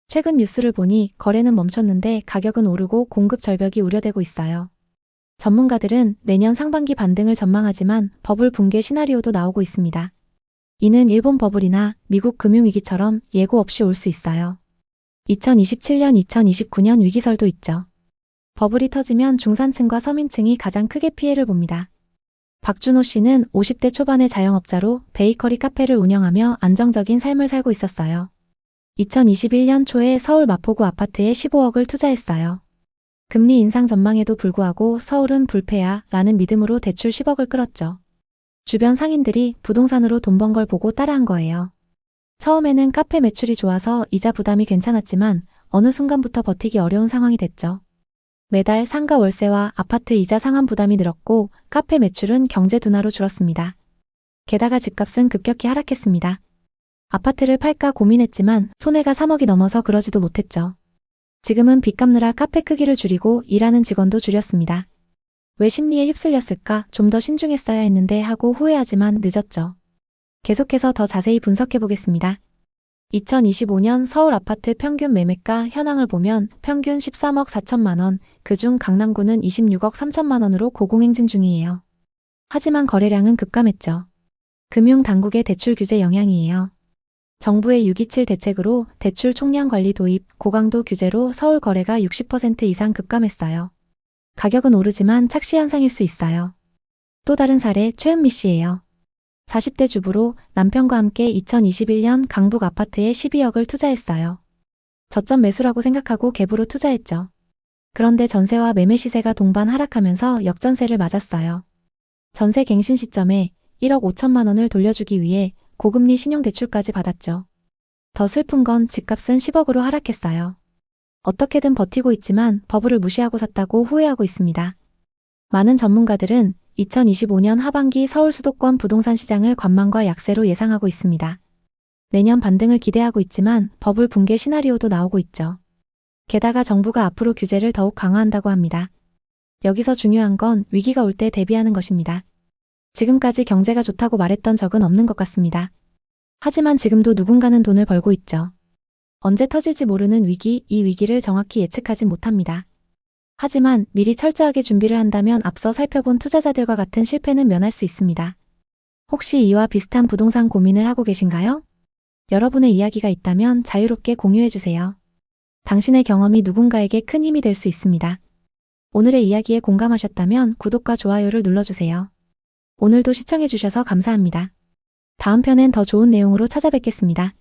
최근 뉴스를 보니 거래는 멈췄는데 가격은 오르고 공급 절벽이 우려되고 있어요. 전문가들은 내년 상반기 반등을 전망하지만 버블 붕괴 시나리오도 나오고 있습니다. 이는 일본 버블이나 미국 금융위기처럼 예고 없이 올 수 있어요. 2027년, 2029년 위기설도 있죠. 버블이 터지면 중산층과 서민층이 가장 크게 피해를 봅니다. 박준호 씨는 50대 초반의 자영업자로 베이커리 카페를 운영하며 안정적인 삶을 살고 있었어요. 2021년 초에 서울 마포구 아파트에 15억을 투자했어요. 금리 인상 전망에도 불구하고 서울은 불패야 라는 믿음으로 대출 10억을 끌었죠. 주변 상인들이 부동산으로 돈 번 걸 보고 따라한 거예요. 처음에는 카페 매출이 좋아서 이자 부담이 괜찮았지만 어느 순간부터 버티기 어려운 상황이 됐죠. 매달 상가 월세와 아파트 이자 상환 부담이 늘었고 카페 매출은 경제 둔화로 줄었습니다. 게다가 집값은 급격히 하락했습니다. 아파트를 팔까 고민했지만 손해가 3억이 넘어서 그러지도 못했죠. 지금은 빚 갚느라 카페 크기를 줄이고 일하는 직원도 줄였습니다. 왜 심리에 휩쓸렸을까? 좀 더 신중했어야 했는데 하고 후회하지만 늦었죠. 계속해서 더 자세히 분석해 보겠습니다. 2025년 서울 아파트 평균 매매가 현황을 보면 평균 13억 4천만 원, 그중 강남구는 26억 3천만 원으로 고공행진 중이에요. 하지만 거래량은 급감했죠. 금융당국의 대출 규제 영향이에요. 정부의 627 대책으로 대출 총량 관리 도입, 고강도 규제로 서울 거래가 60% 이상 급감했어요. 가격은 오르지만 착시 현상일 수 있어요. 또 다른 사례 최은미 씨예요. 40대 주부로 남편과 함께 2021년 강북 아파트에 12억을 투자했어요. 저점 매수라고 생각하고 갭으로 투자했죠. 그런데 전세와 매매 시세가 동반 하락하면서 역전세를 맞았어요. 전세 갱신 시점에 1억 5천만 원을 돌려주기 위해 고금리 신용대출까지 받았죠. 더 슬픈 건 집값은 10억으로 하락했어요. 어떻게든 버티고 있지만 버블을 무시하고 샀다고 후회하고 있습니다. 많은 전문가들은 2025년 하반기 서울 수도권 부동산 시장을 관망과 약세로 예상하고 있습니다. 내년 반등을 기대하고 있지만 버블 붕괴 시나리오도 나오고 있죠. 게다가 정부가 앞으로 규제를 더욱 강화한다고 합니다. 여기서 중요한 건 위기가 올 때 대비하는 것입니다. 지금까지 경제가 좋다고 말했던 적은 없는 것 같습니다. 하지만 지금도 누군가는 돈을 벌고 있죠. 언제 터질지 모르는 위기, 이 위기를 정확히 예측하진 못합니다. 하지만 미리 철저하게 준비를 한다면 앞서 살펴본 투자자들과 같은 실패는 면할 수 있습니다. 혹시 이와 비슷한 부동산 고민을 하고 계신가요? 여러분의 이야기가 있다면 자유롭게 공유해주세요. 당신의 경험이 누군가에게 큰 힘이 될 수 있습니다. 오늘의 이야기에 공감하셨다면 구독과 좋아요를 눌러주세요. 오늘도 시청해주셔서 감사합니다. 다음 편엔 더 좋은 내용으로 찾아뵙겠습니다.